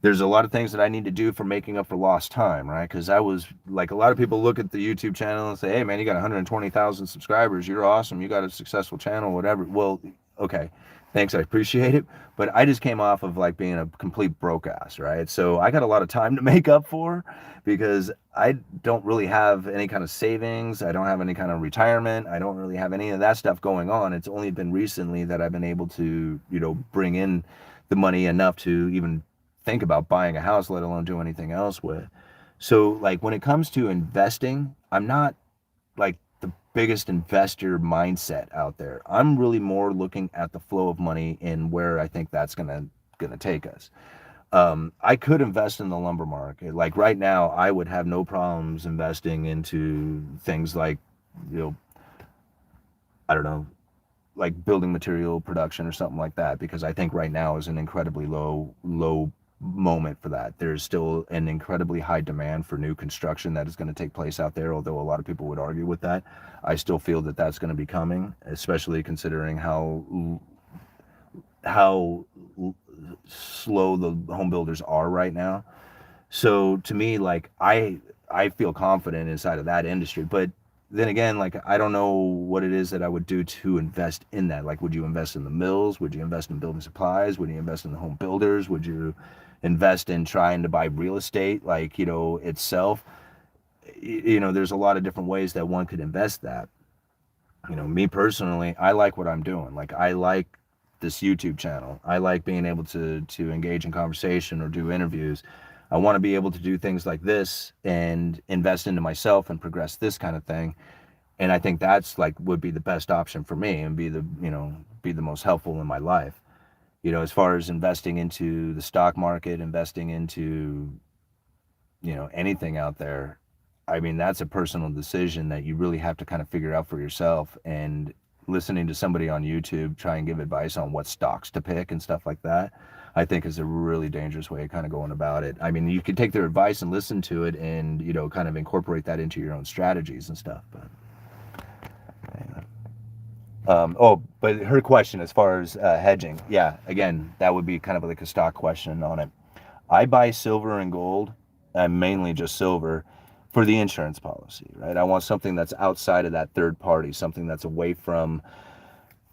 There's a lot of things that I need to do for making up for lost time, right? Because I was like, a lot of people look at the YouTube channel and say, hey, man, you got 120,000 subscribers. You're awesome. You got a successful channel, whatever. Well, okay. Thanks, I appreciate it. But I just came off of like being a complete broke ass, right? So I got a lot of time to make up for because I don't really have any kind of savings. I don't have any kind of retirement. I don't really have any of that stuff going on. It's only been recently that I've been able to, bring in the money enough to even think about buying a house, let alone do anything else with. So, like, when it comes to investing, I'm not like the biggest investor mindset out there. I'm really more looking at the flow of money and where I think that's gonna take us. I could invest in the lumber market. Like right now, I would have no problems investing into things like, you know, I don't know, like building material production or something like that, because I think right now is an incredibly low moment for that. There's still an incredibly high demand for new construction that is going to take place out there, although a lot of people would argue with that. I still feel that that's going to be coming, especially considering how slow the home builders are right now. So to me, like I feel confident inside of that industry, but then again, like I don't know what it is that I would do to invest in that. Like, would you invest in the mills? Would you invest in building supplies? Would you invest in the home builders? Would you invest in trying to buy real estate, like, itself? There's a lot of different ways that one could invest that. Me personally, I like what I'm doing. Like, I like this YouTube channel. I like being able to engage in conversation or do interviews. I want to be able to do things like this and invest into myself and progress this kind of thing. And I think that's like would be the best option for me and be the most helpful in my life. As far as investing into the stock market, investing into, anything out there, I mean, that's a personal decision that you really have to kind of figure out for yourself. And listening to somebody on YouTube try and give advice on what stocks to pick and stuff like that, I think is a really dangerous way of kind of going about it. I mean, you could take their advice and listen to it and, kind of incorporate that into your own strategies and stuff. But but her question as far as hedging, yeah, again, that would be kind of like a stock question on it. I buy silver and gold, mainly just silver, for the insurance policy, right? I want something that's outside of that third party, something that's away from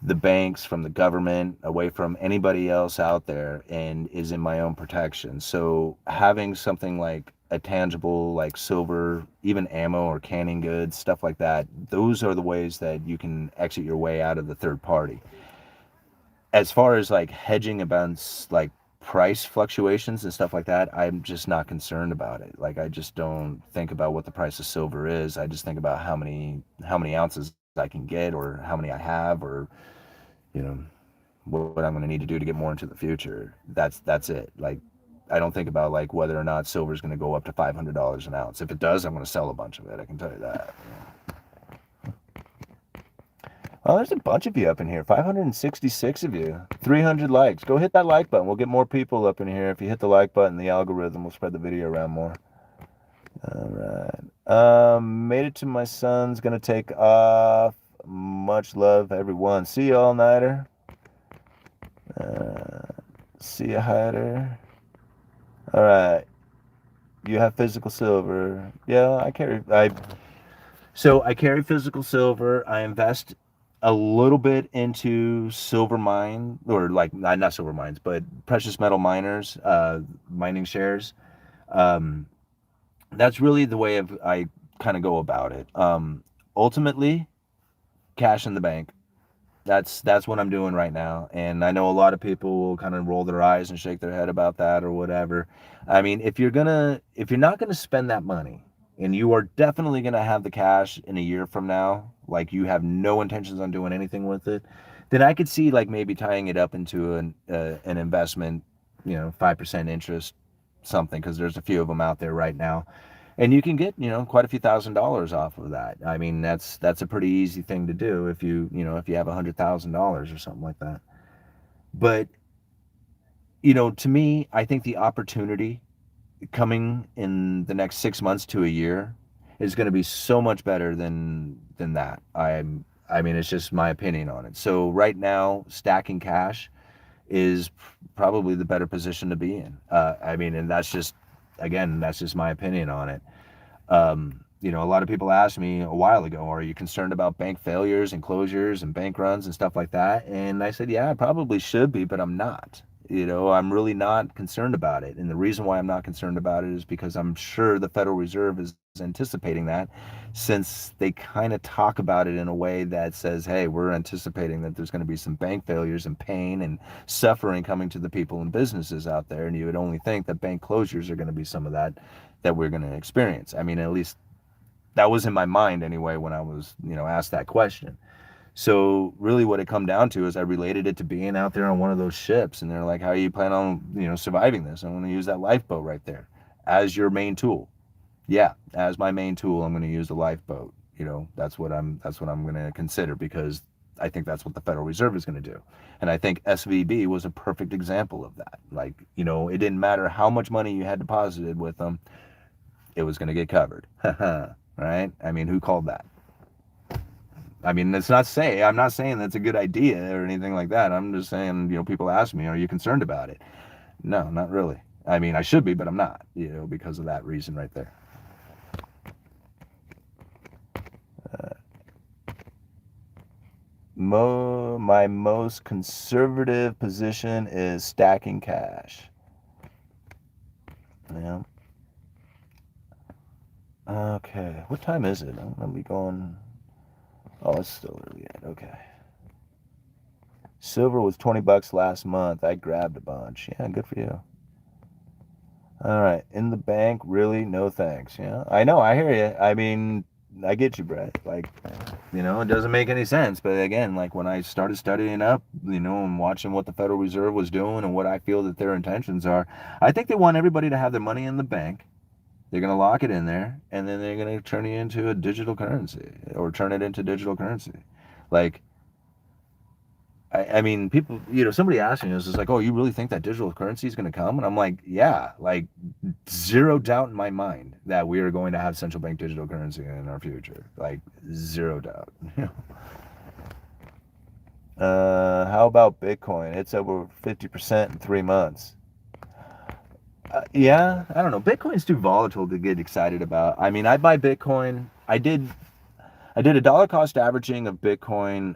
the banks, from the government, away from anybody else out there, and is in my own protection. So having something like a tangible, like silver, even ammo or canning goods, stuff like that, those are the ways that you can exit your way out of the third party. As far as like hedging against like price fluctuations and stuff like that, I'm just not concerned about it. Like, I just don't think about what the price of silver is. I just think about how many ounces I can get, or how many I have, or you know what I'm going to need to do to get more into the future. That's it. Like, I don't think about like whether or not silver is going to go up to $500 an ounce. If it does, I'm going to sell a bunch of it. I can tell you that. Oh, there's a bunch of you up in here. 566 of you. 300 likes. Go hit that like button. We'll get more people up in here. If you hit the like button, the algorithm will spread the video around more. All right. Made it to my son's gonna take off. Much love, everyone. See you all nighter. See you, hider. All right. You have physical silver. Yeah, I carry physical silver. I invest a little bit into silver mine, or like not silver mines, but precious metal miners, mining shares. Um, that's really the way I kind of go about it. Ultimately, cash in the bank. That's what I'm doing right now. And I know a lot of people will kind of roll their eyes and shake their head about that or whatever. I mean, if you're not gonna spend that money, and you are definitely gonna have the cash in a year from now, like you have no intentions on doing anything with it, then I could see like maybe tying it up into an investment, 5% interest, something, because there's a few of them out there right now, and you can get quite a few $1,000s off of that. I mean, that's a pretty easy thing to do if you have $100,000 or something like that. But to me, I think the opportunity coming in the next 6 months to a year is going to be so much better than that. I mean, it's just my opinion on it. So right now, stacking cash is probably the better position to be in. I mean, and that's just, again, that's just my opinion on it. you know, a lot of people asked me a while ago, are you concerned about bank failures and closures and bank runs and stuff like that? And I said, yeah, I probably should be, but I'm not. You know, I'm really not concerned about it. And the reason why I'm not concerned about it is because I'm sure the Federal Reserve is anticipating that, since they kind of talk about it in a way that says, hey, we're anticipating that there's going to be some bank failures and pain and suffering coming to the people and businesses out there. And you would only think that bank closures are going to be some of that we're going to experience. I mean, at least that was in my mind anyway when I was, you know, asked that question. So really what it come down to is I related it to being out there on one of those ships, and they're like, how are you plan on, you know, surviving this? I'm going to use that lifeboat right there as your main tool. Yeah, as my main tool, I'm going to use the lifeboat. You know, that's what I'm going to consider, because I think that's what the Federal Reserve is going to do. And I think SVB was a perfect example of that. Like, you know, it didn't matter how much money you had deposited with them, it was going to get covered. Right? I mean, who called that? I mean, I'm not saying that's a good idea or anything like that. I'm just saying, you know, people ask me, are you concerned about it? No, not really. I mean, I should be, but I'm not, you know, because of that reason right there. My most conservative position is stacking cash. Yeah. Okay. What time is it? I'm gonna be going. Oh, it's still early yet. Okay. Silver was $20 last month. I grabbed a bunch. Yeah, good for you. All right. In the bank, really? No thanks. Yeah. I know. I hear you. I mean, I get you, Brett. Like, you know, it doesn't make any sense. But again, like when I started studying up, you know, and watching what the Federal Reserve was doing and what I feel that their intentions are, I think they want everybody to have their money in the bank. They're going to lock it in there, and then they're going to turn it into a digital currency, or turn it into digital currency. Like, I mean, people, you know, somebody asked me, it was just like, oh, you really think that digital currency is going to come? And I'm like, yeah, like zero doubt in my mind that we are going to have central bank digital currency in our future. Like, zero doubt. How about Bitcoin? It's over 50% in 3 months. Yeah, I don't know. Bitcoin's too volatile to get excited about. I mean, I buy Bitcoin. I did a dollar cost averaging of Bitcoin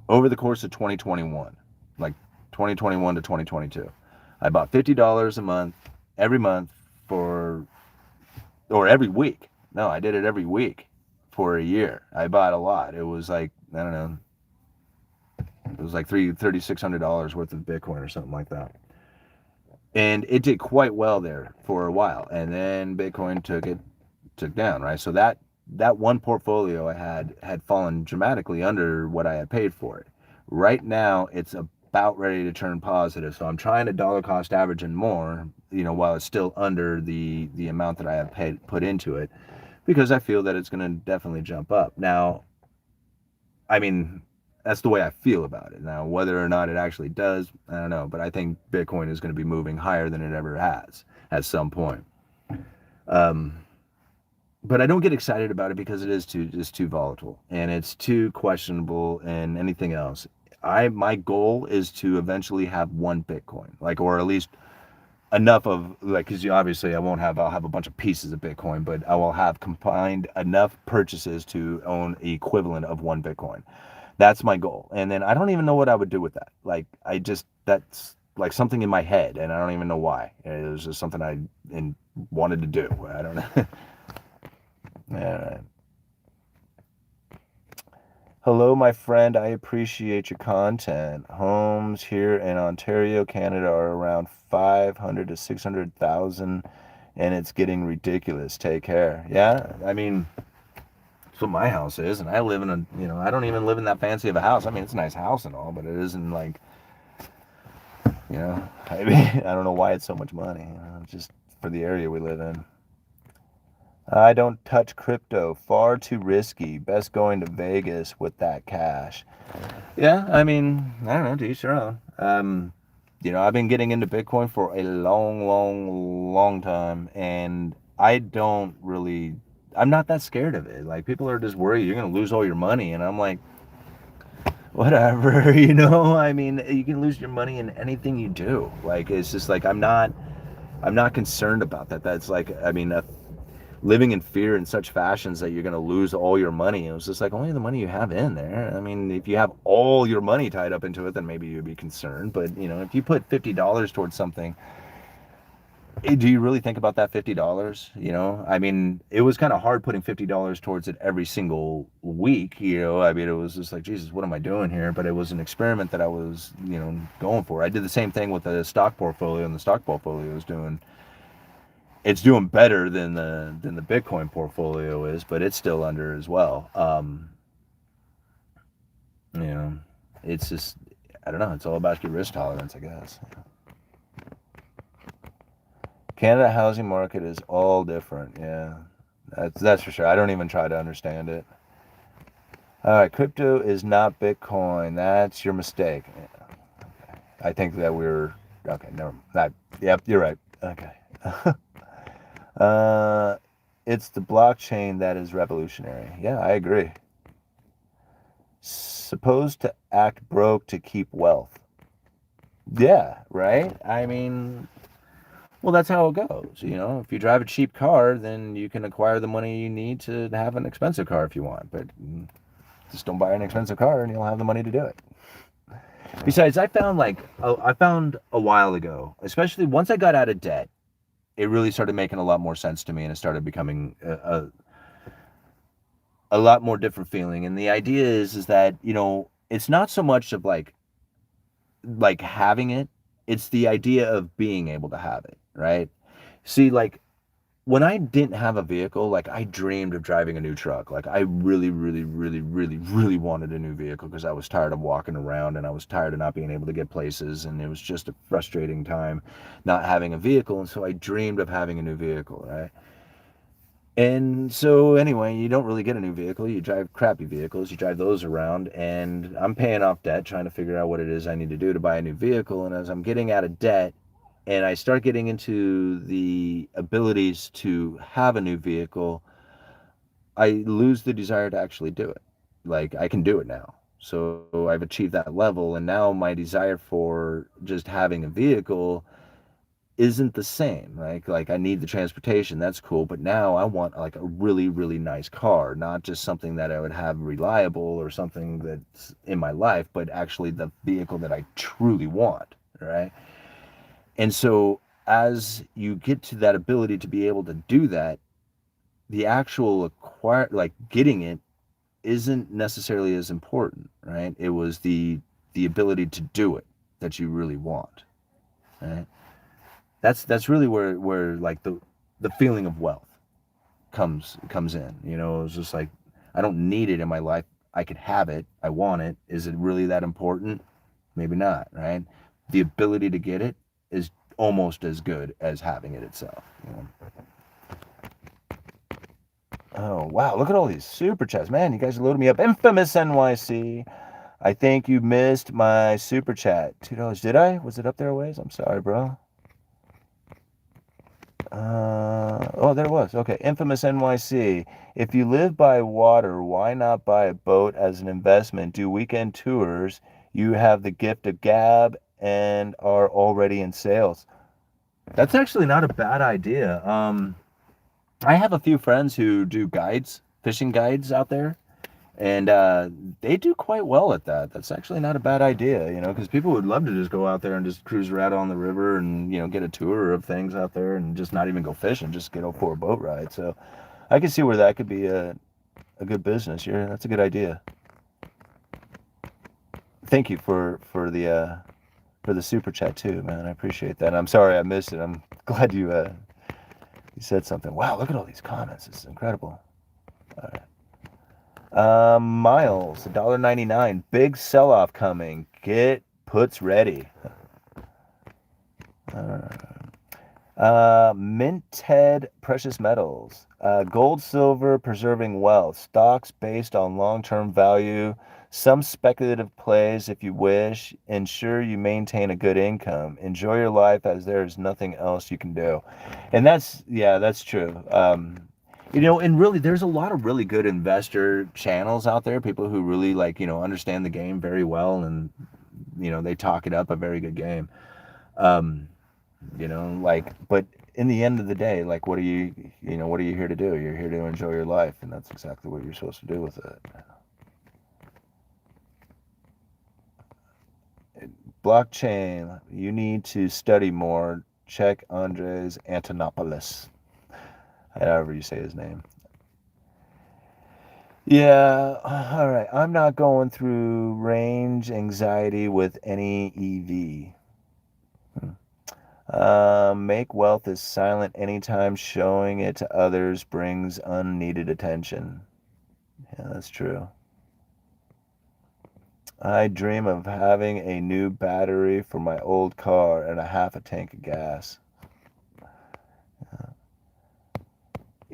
over the course of 2021, like 2021 to 2022. I bought $50 a month, every month or every week. No, I did it every week for a year. I bought a lot. It was like, I don't know, it was like $3,600 worth of Bitcoin or something like that. And it did quite well there for a while. And then Bitcoin took down, right? So that one portfolio I had fallen dramatically under what I had paid for it. Right now, it's about ready to turn positive. So I'm trying to dollar cost average and more, you know, while it's still under the amount that I have put into it, because I feel that it's going to definitely jump up. Now, I mean, that's the way I feel about it. Now, whether or not it actually does, I don't know. But I think Bitcoin is going to be moving higher than it ever has at some point. But I don't get excited about it because it is too volatile, and it's too questionable and anything else. My goal is to eventually have one Bitcoin, like, or at least enough of, like, because obviously I'll have a bunch of pieces of Bitcoin, but I will have combined enough purchases to own the equivalent of one Bitcoin. That's my goal. And then I don't even know what I would do with that. Like, that's like something in my head, and I don't even know why. It was just something I wanted to do. I don't know. All right. Hello, my friend. I appreciate your content. Homes here in Ontario, Canada are around 500 to 600,000, and it's getting ridiculous. Take care. Yeah, I mean, that's what my house is, and I live in a, you know, I don't even live in that fancy of a house. I mean, it's a nice house and all, but it isn't like, you know, I mean, I don't know why it's so much money. You know, just for the area we live in. I don't touch crypto. Far too risky. Best going to Vegas with that cash. Yeah, I mean, I don't know, to each their own. You know, I've been getting into Bitcoin for a long, long, long time, and I'm not that scared of it. Like, people are just worried you're going to lose all your money, and I'm like, whatever, you know? I mean, you can lose your money in anything you do. Like, it's just like, I'm not concerned about that. That's like, I mean, living in fear in such fashions that you're going to lose all your money. It was just like, only the money you have in there. I mean, if you have all your money tied up into it, then maybe you'd be concerned. But, you know, if you put $50 towards something, do you really think about that $50? You know, I mean, it was kind of hard putting $50 towards it every single week. You know, I mean, it was just like, Jesus, what am I doing here? But it was an experiment that I was, you know, going for. I did the same thing with the stock portfolio, and the stock portfolio is doing, it's doing better than the Bitcoin portfolio is, but it's still under as well. You know, it's just, I don't know. It's all about your risk tolerance, I guess. Canada housing market is all different. Yeah, that's for sure. I don't even try to understand it. All right, crypto is not Bitcoin. That's your mistake. I think that we're okay. Never mind. Yep, you're right. Okay. It's the blockchain that is revolutionary. Yeah, I agree. Supposed to act broke to keep wealth. Yeah, right? I mean, well, that's how it goes. You know, if you drive a cheap car, then you can acquire the money you need to have an expensive car if you want. But just don't buy an expensive car and you'll have the money to do it. Besides, I found a while ago, especially once I got out of debt, it really started making a lot more sense to me, and it started becoming a lot more different feeling. And the idea is that, you know, it's not so much of like having it, it's the idea of being able to have it, right? See, like when I didn't have a vehicle, like I dreamed of driving a new truck. Like I really, really, really, really, really wanted a new vehicle because I was tired of walking around, and I was tired of not being able to get places, and it was just a frustrating time not having a vehicle. And so I dreamed of having a new vehicle, right? And so anyway, you don't really get a new vehicle. You drive crappy vehicles. You drive those around, and I'm paying off debt, trying to figure out what it is I need to do to buy a new vehicle. And as I'm getting out of debt, and I start getting into the abilities to have a new vehicle, I lose the desire to actually do it. Like I can do it now. So I've achieved that level, and now my desire for just having a vehicle isn't the same. Like I need the transportation, that's cool, but now I want like a really, really nice car, not just something that I would have reliable or something that's in my life, but actually the vehicle that I truly want, right? And so as you get to that ability to be able to do that, the actual getting it isn't necessarily as important, right? It was the ability to do it that you really want, right? That's really where like the feeling of wealth comes in. You know, it's just like I don't need it in my life. I could have it. I want it. Is it really that important? Maybe not, right? The ability to get it is almost as good as having it itself. You know? Oh wow, look at all these super chats. Man, you guys are loading me up. Infamous NYC. I think you missed my super chat. $2. Did I? Was it up there a ways? I'm sorry, bro. Oh, there it was. Okay. Infamous NYC. If you live by water, why not buy a boat as an investment? Do weekend tours. You have the gift of gab and are already in sales. That's actually not a bad idea. I have a few friends who do guides, fishing guides out there, and they do quite well at that. That's actually not a bad idea, you know, because people would love to just go out there and just cruise around on the river and, you know, get a tour of things out there and just not even go fishing, just get for a boat ride. So I can see where that could be a good business. That's a good idea. Thank you for the super chat too, man. I appreciate that. I'm sorry I missed it. I'm glad you said something. Wow, look at all these comments. This is incredible. All right. Miles, $1.99. Big sell-off coming. Get puts ready. Minted precious metals. Gold, silver, preserving wealth. Stocks based on long-term value. Some speculative plays if you wish. Ensure you maintain a good income. Enjoy your life as there is nothing else you can do. And that's true. You know, and really, there's a lot of really good investor channels out there, people who really, like, you know, understand the game very well, and, you know, they talk it up a very good game. You know, like, but in the end of the day, like, what are you here to do? You're here to enjoy your life, and that's exactly what you're supposed to do with it. Blockchain, you need to study more. Check Andres Antonopoulos, however you say his name. Yeah, all right. I'm not going through range anxiety with any EV. Make wealth is silent anytime showing it to others brings unneeded attention. Yeah, that's true. I dream of having a new battery for my old car and a half a tank of gas.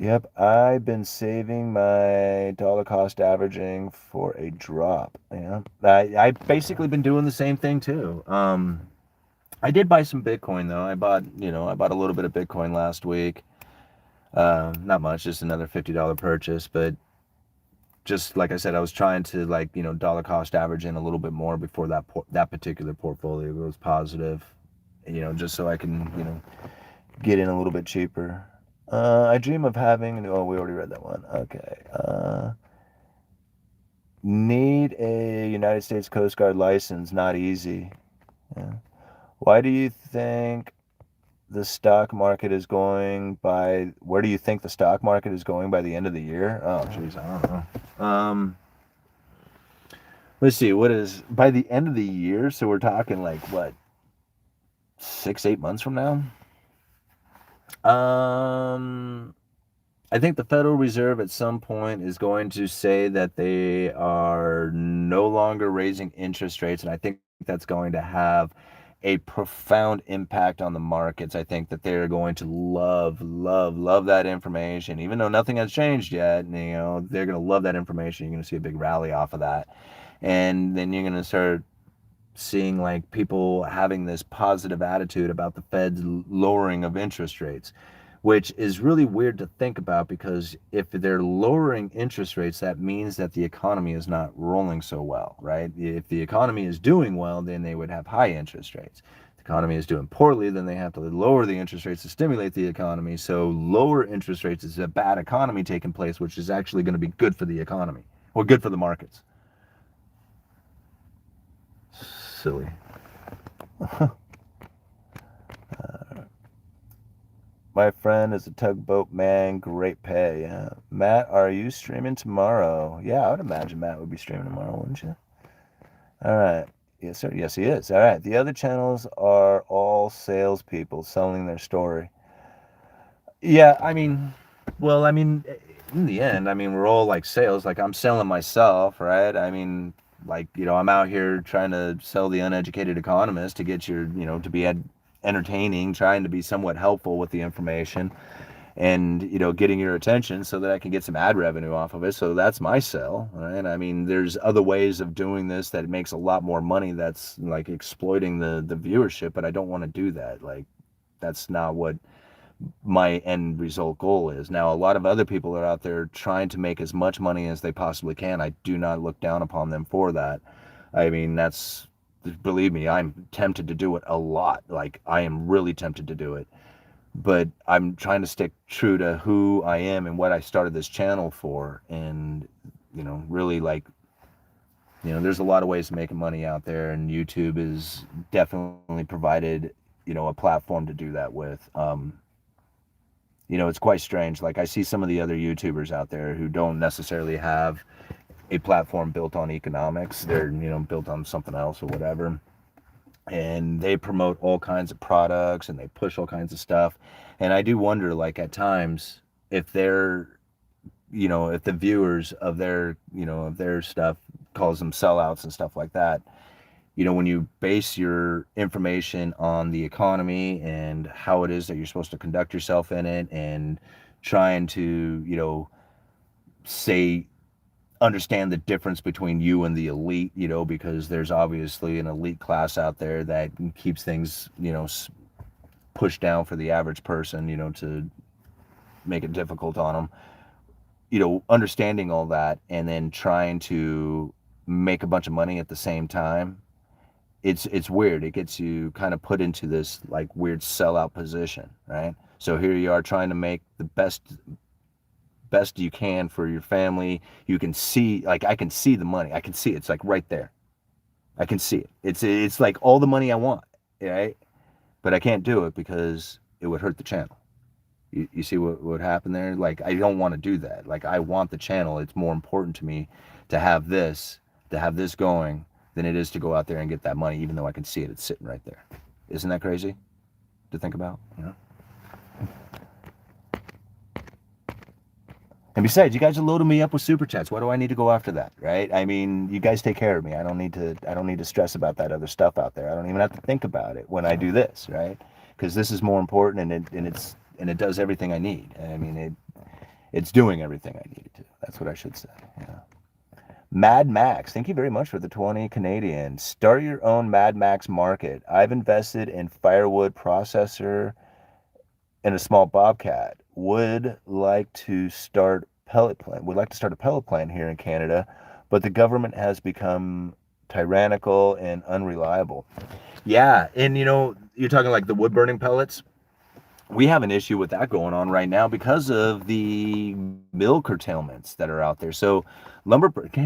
Yep, I've been saving my dollar cost averaging for a drop. Yeah, I've basically been doing the same thing too. I did buy some Bitcoin though. I bought a little bit of Bitcoin last week. Not much, just another $50 purchase, but just like I said, I was trying to dollar cost average in a little bit more before that particular portfolio goes positive, just so I can get in a little bit cheaper. I dream of having. Oh, we already read that one. Okay. Need a United States Coast Guard license. Not easy. Yeah. Why do you think the stock market is going by? Where do you think the stock market is going by the end of the year? Oh, jeez, I don't know. Let's see. What is by the end of the year? So we're talking like what, 6, 8 months from now? I think the Federal Reserve at some point is going to say that they are no longer raising interest rates, and I think that's going to have a profound impact on the markets. I think that they're going to love that information, even though nothing has changed yet. They're going to love that information. You're going to see a big rally off of that, and then you're going to start seeing like people having this positive attitude about the Fed's lowering of interest rates, which is really weird to think about, because if they're lowering interest rates, that means that the economy is not rolling so well, right? If the economy is doing well, then they would have high interest rates. If the economy is doing poorly, then they have to lower the interest rates to stimulate the economy. So lower interest rates is a bad economy taking place, which is actually going to be good for the economy, or good for the markets. Silly. My friend is a tugboat man. Great pay. Yeah. Matt, are you streaming tomorrow? Yeah, I would imagine Matt would be streaming tomorrow, wouldn't you? All right. Yes, sir. Yes, he is. All right. The other channels are all salespeople selling their story. Yeah, in the end, we're all like sales. Like, I'm selling myself, right? I'm out here trying to sell the Uneducated Economist to get to be entertaining, trying to be somewhat helpful with the information, and getting your attention so that I can get some ad revenue off of it. So that's my sell, right? There's other ways of doing this that makes a lot more money. That's like exploiting the viewership, but I don't want to do that. Like, that's not what my end result goal is. Now, a lot of other people are out there trying to make as much money as they possibly can. I do not look down upon them for that. Believe me, I'm tempted to do it a lot. Like, I am really tempted to do it. But I'm trying to stick true to who I am and what I started this channel for. And, really, there's a lot of ways of making money out there, and YouTube is definitely provided, a platform to do that with. It's quite strange. Like, I see some of the other YouTubers out there who don't necessarily have a platform built on economics. They're, built on something else or whatever. And they promote all kinds of products and they push all kinds of stuff. And I do wonder, like, at times, if they're, if the viewers of their stuff calls them sellouts and stuff like that, when you base your information on the economy and how it is that you're supposed to conduct yourself in it, and trying to, say, understand the difference between you and the elite, because there's obviously an elite class out there that keeps things, pushed down for the average person, to make it difficult on them. Understanding all that and then trying to make a bunch of money at the same time, it's weird. It gets you kind of put into this like weird sellout position, right? So here you are trying to make the best you can for your family. You can see, like, I can see the money. I can see it. It's like right there. I can see it. It's like all the money I want, right? But I can't do it because it would hurt the channel. You see what happened there? Like, I don't want to do that. Like, I want the channel. It's more important to me to have this going than it is to go out there and get that money, even though I can see it. It's sitting right there. Isn't that crazy to think about? You know? And besides, you guys are loading me up with super chats. Why do I need to go after that, right? I mean, you guys take care of me. I don't need to stress about that other stuff out there. I don't even have to think about it when I do this, right? Because this is more important, and it does everything I need. I mean, it's doing everything I need it to. That's what I should say. Yeah. Mad Max, thank you very much for the 20 Canadian. Start your own Mad Max market. I've invested in firewood processor and a small bobcat. Would like to start a pellet plant here in Canada, but the government has become tyrannical and unreliable. Yeah, and you're talking like the wood burning pellets. We have an issue with that going on right now because of the mill curtailments that are out there. So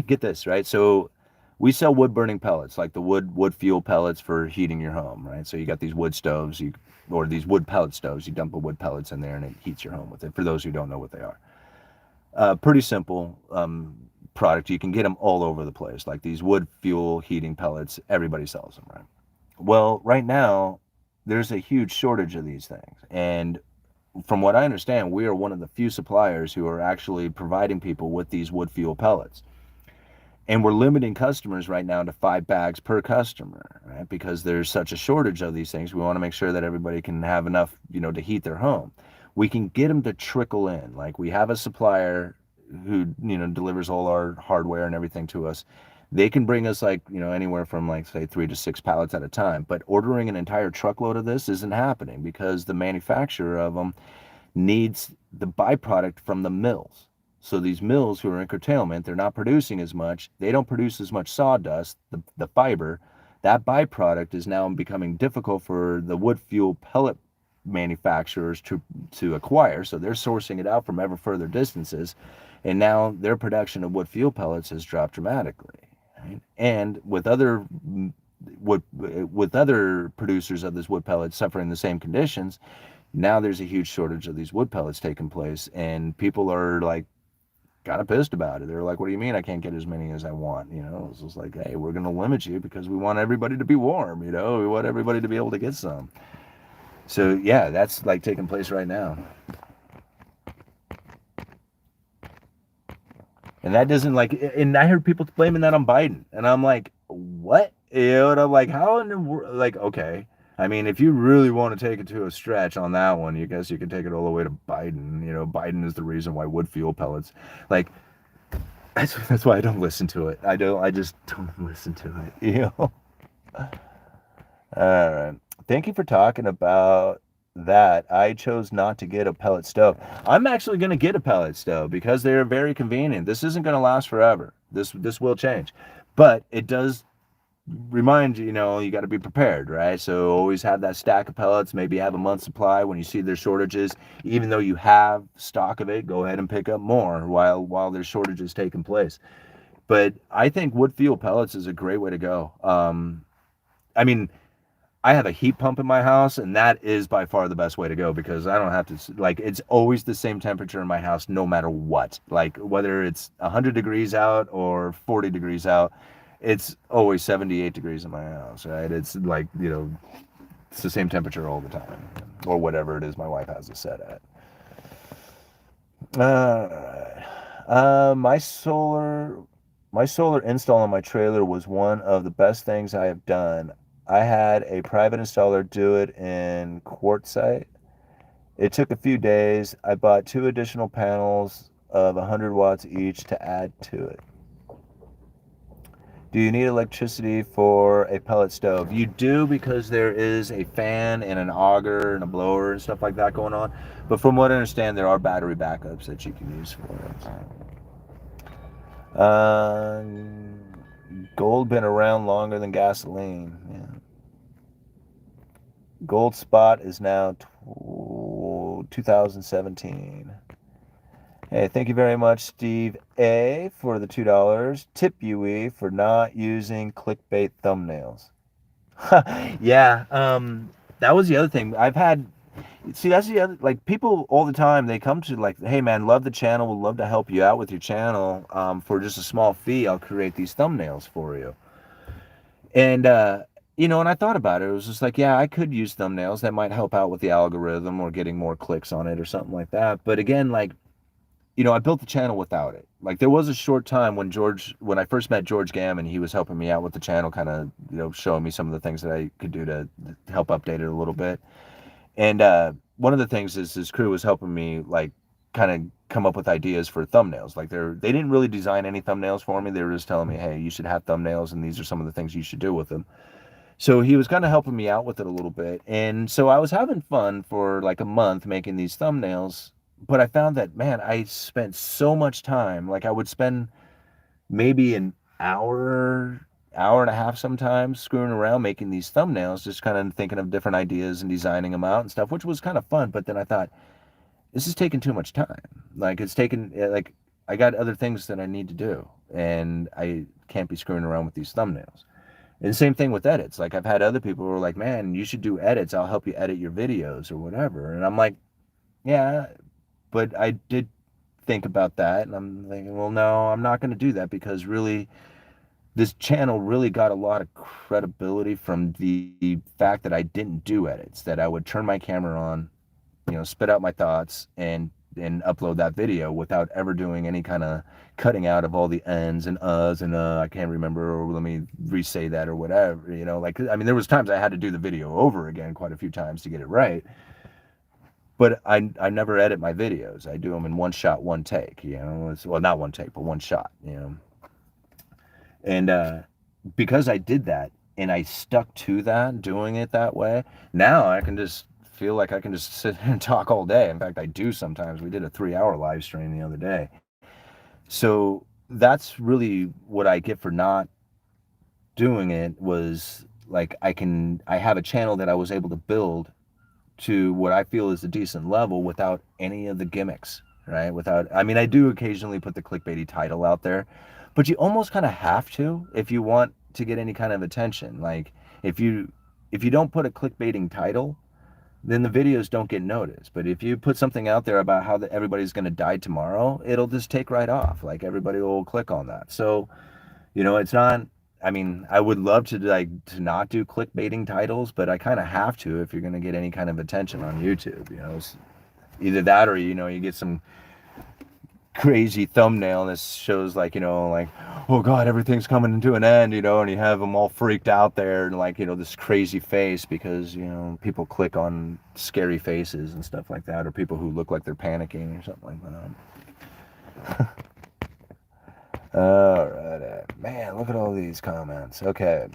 get this, right? So we sell wood burning pellets, like the wood fuel pellets for heating your home, right? So you got these wood stoves, or these wood pellet stoves. You dump the wood pellets in there and it heats your home with it, for those who don't know what they are. Pretty simple product. You can get them all over the place, like these wood fuel heating pellets. Everybody sells them, right? Well, right now, there's a huge shortage of these things. And from what I understand, we are one of the few suppliers who are actually providing people with these wood fuel pellets. And we're limiting customers right now to 5 bags per customer, right? Because there's such a shortage of these things. We want to make sure that everybody can have enough, to heat their home. We can get them to trickle in. Like, we have a supplier who, delivers all our hardware and everything to us. They can bring us anywhere from say 3 to 6 pallets at a time. But ordering an entire truckload of this isn't happening because the manufacturer of them needs the byproduct from the mills. So these mills who are in curtailment, they're not producing as much. They don't produce as much sawdust, the fiber. That byproduct is now becoming difficult for the wood fuel pellet manufacturers to acquire. So they're sourcing it out from ever further distances. And now their production of wood fuel pellets has dropped dramatically. Right? And with other producers of this wood pellet suffering the same conditions, now there's a huge shortage of these wood pellets taking place, and people are kind of pissed about it. They're like, what do you mean I can't get as many as I want? It's just like, hey, we're going to limit you because we want everybody to be warm. We want everybody to be able to get some. So yeah, that's taking place right now. And that doesn't and I heard people blaming that on Biden, and I'm like, what? And I'm like, how in the world? Okay. I mean, if you really want to take it to a stretch on that one, you guess you can take it all the way to Biden. Biden is the reason why wood fuel pellets, that's why I don't listen to it. I just don't listen to it, All right. Thank you for talking about that. I chose not to get a pellet stove. I'm actually going to get a pellet stove because they're very convenient. This isn't going to last forever. This will change. But it does remind you, you got to be prepared, right? So always have that stack of pellets, maybe have a month's supply. When you see there's shortages, even though you have stock of it, go ahead and pick up more while there's shortages taking place. But I think wood fuel pellets is a great way to go. I mean, I have a heat pump in my house, and that is by far the best way to go because I don't have to, it's always the same temperature in my house no matter what. Whether it's 100 degrees out or 40 degrees out, it's always 78 degrees in my house, right? It's it's the same temperature all the time, or whatever it is my wife has it set at. My solar install on my trailer was one of the best things I have done. I had a private installer do it in quartzite. It took a few days. I bought 2 additional panels of 100 watts each to add to it. Do you need electricity for a pellet stove? You do, because there is a fan and an auger and a blower and stuff like that going on. But from what I understand, there are battery backups that you can use for it. Gold been around longer than gasoline. Yeah. Gold spot is now 2017. Hey, thank you very much, Steve A, for the $2. Tip UE for not using clickbait thumbnails. Yeah, that was the other thing. See, that's the other, like, people all the time, they come to, like, hey, man, love the channel, would love to help you out with your channel. For just a small fee, I'll create these thumbnails for you. And, and I thought about it. It was just like, yeah, I could use thumbnails. That might help out with the algorithm or getting more clicks on it or something like that. But again, like, I built the channel without it. Like, there was a short time when I first met George Gammon, he was helping me out with the channel, kind of, showing me some of the things that I could do to help update it a little bit. And one of the things is his crew was helping me, like, kind of come up with ideas for thumbnails. Like, they didn't really design any thumbnails for me. They were just telling me, hey, you should have thumbnails, and these are some of the things you should do with them. So he was kind of helping me out with it a little bit. And so I was having fun for like a month making these thumbnails. But I found that, man, I spent so much time. Like, I would spend maybe an hour and a half sometimes screwing around making these thumbnails, just kind of thinking of different ideas and designing them out and stuff, which was kind of fun. But then I thought, this is taking too much time. Like, like, I got other things that I need to do, and I can't be screwing around with these thumbnails. And the same thing with edits. Like, I've had other people who are like, man, you should do edits. I'll help you edit your videos or whatever. And I'm like, yeah, but I did think about that. And I'm thinking, well, no, I'm not going to do that, because really, this channel really got a lot of credibility from the fact that I didn't do edits, that I would turn my camera on, spit out my thoughts and upload that video without ever doing any kind of cutting out of all the ends and and I can't remember, or let me re-say that or whatever, like, I mean, there was times I had to do the video over again quite a few times to get it right. But I never edit my videos. I do them in one shot, one take, well, not one take, but one shot, And because I did that and I stuck to that, doing it that way, now I can just feel like I can just sit and talk all day. In fact, I do sometimes. We did a 3-hour live stream the other day. So that's really what I get for not doing it, was like, I have a channel that I was able to build to what I feel is a decent level without any of the gimmicks, right? I mean, I do occasionally put the clickbaity title out there, but you almost kind of have to if you want to get any kind of attention. Like, if you don't put a clickbaiting title, then the videos don't get noticed. But if you put something out there about how everybody's going to die tomorrow, it'll just take right off. Like, everybody will click on that. So, it's not, I mean, I would love to not do clickbaiting titles, but I kind of have to if you're going to get any kind of attention on YouTube. It's either that, or you get some crazy thumbnail that shows, like, like, oh God, everything's coming to an end, and you have them all freaked out there, and, like, this crazy face, because people click on scary faces and stuff like that, or people who look like they're panicking or something like that. All right, man, look at all these comments. Okay.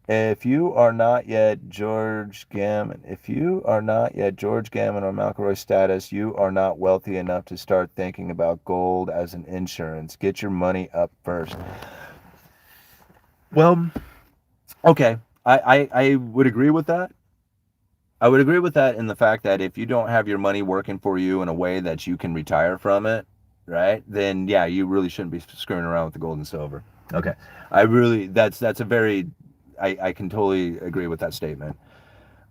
If you are not yet George Gammon or McElroy status, you are not wealthy enough to start thinking about gold as an insurance. Get your money up first. Well, okay, I would agree with that. I would agree with that in the fact that if you don't have your money working for you in a way that you can retire from it, right, then yeah, you really shouldn't be screwing around with the gold and silver. Okay, that's a very, I can totally agree with that statement.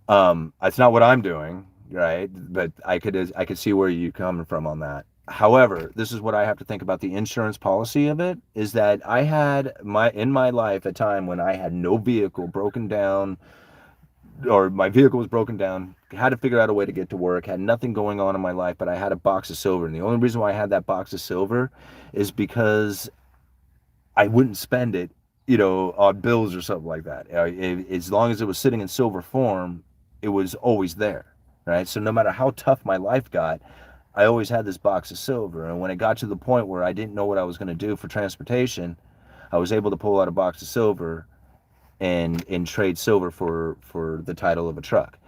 It's not what I'm doing, right? But I could see where you're coming from on that. However, this is what I have to think about the insurance policy of it, is that I had in my life a time when I had no vehicle, broken down, or my vehicle was broken down, had to figure out a way to get to work, had nothing going on in my life, but I had a box of silver. And the only reason why I had that box of silver is because I wouldn't spend it, on bills or something like that. As long as it was sitting in silver form, it was always there, right? So no matter how tough my life got, I always had this box of silver. And when it got to the point where I didn't know what I was going to do for transportation, I was able to pull out a box of silver and trade silver for the title of a truck.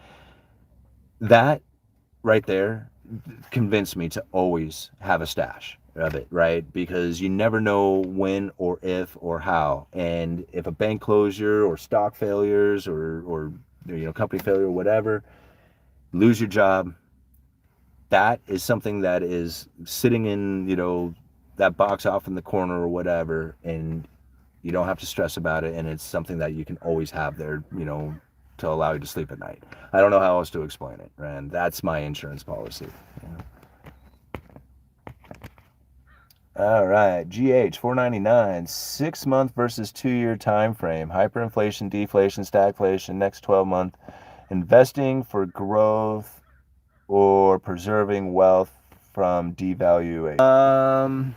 That right there convinced me to always have a stash of it, right? Because you never know when or if or how. And if a bank closure or stock failures or company failure or whatever, lose your job. That is something that is sitting in, that box off in the corner or whatever, and you don't have to stress about it, and it's something that you can always have there, to allow you to sleep at night. I don't know how else to explain it, and that's my insurance policy. All right, GH 499, 6-month versus 2-year time frame, hyperinflation, deflation, stagflation, next 12-month, investing for growth or preserving wealth from devaluation.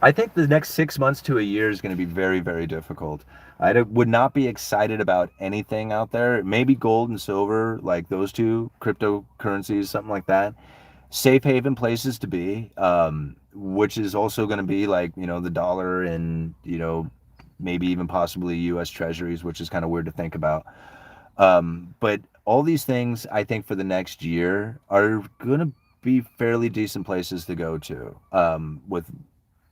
I think the next 6 months to a year is going to be very, very difficult. I would not be excited about anything out there. Maybe gold and silver, like those two cryptocurrencies, something like that. Safe haven places to be, which is also going to be like, the dollar and, maybe even possibly U.S. treasuries, which is kind of weird to think about. But all these things, I think, for the next year are going to be fairly decent places to go to, with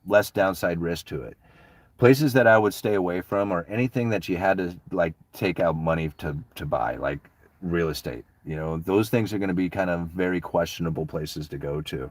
less downside risk to it. Places that I would stay away from are anything that you had to like take out money to buy, like real estate. Those things are going to be kind of very questionable places to go to.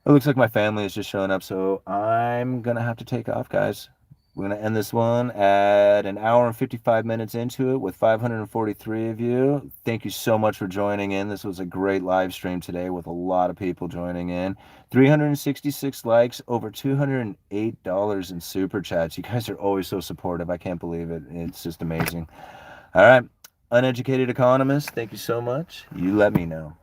It looks like my family is just showing up, so I'm going to have to take off, guys. We're going to end this one at an hour and 55 minutes into it with 543 of you. Thank you so much for joining in. This was a great live stream today with a lot of people joining in. 366 likes, over $208 in super chats. You guys are always so supportive. I can't believe it. It's just amazing. All right. Uneducated Economist, thank you so much. You let me know.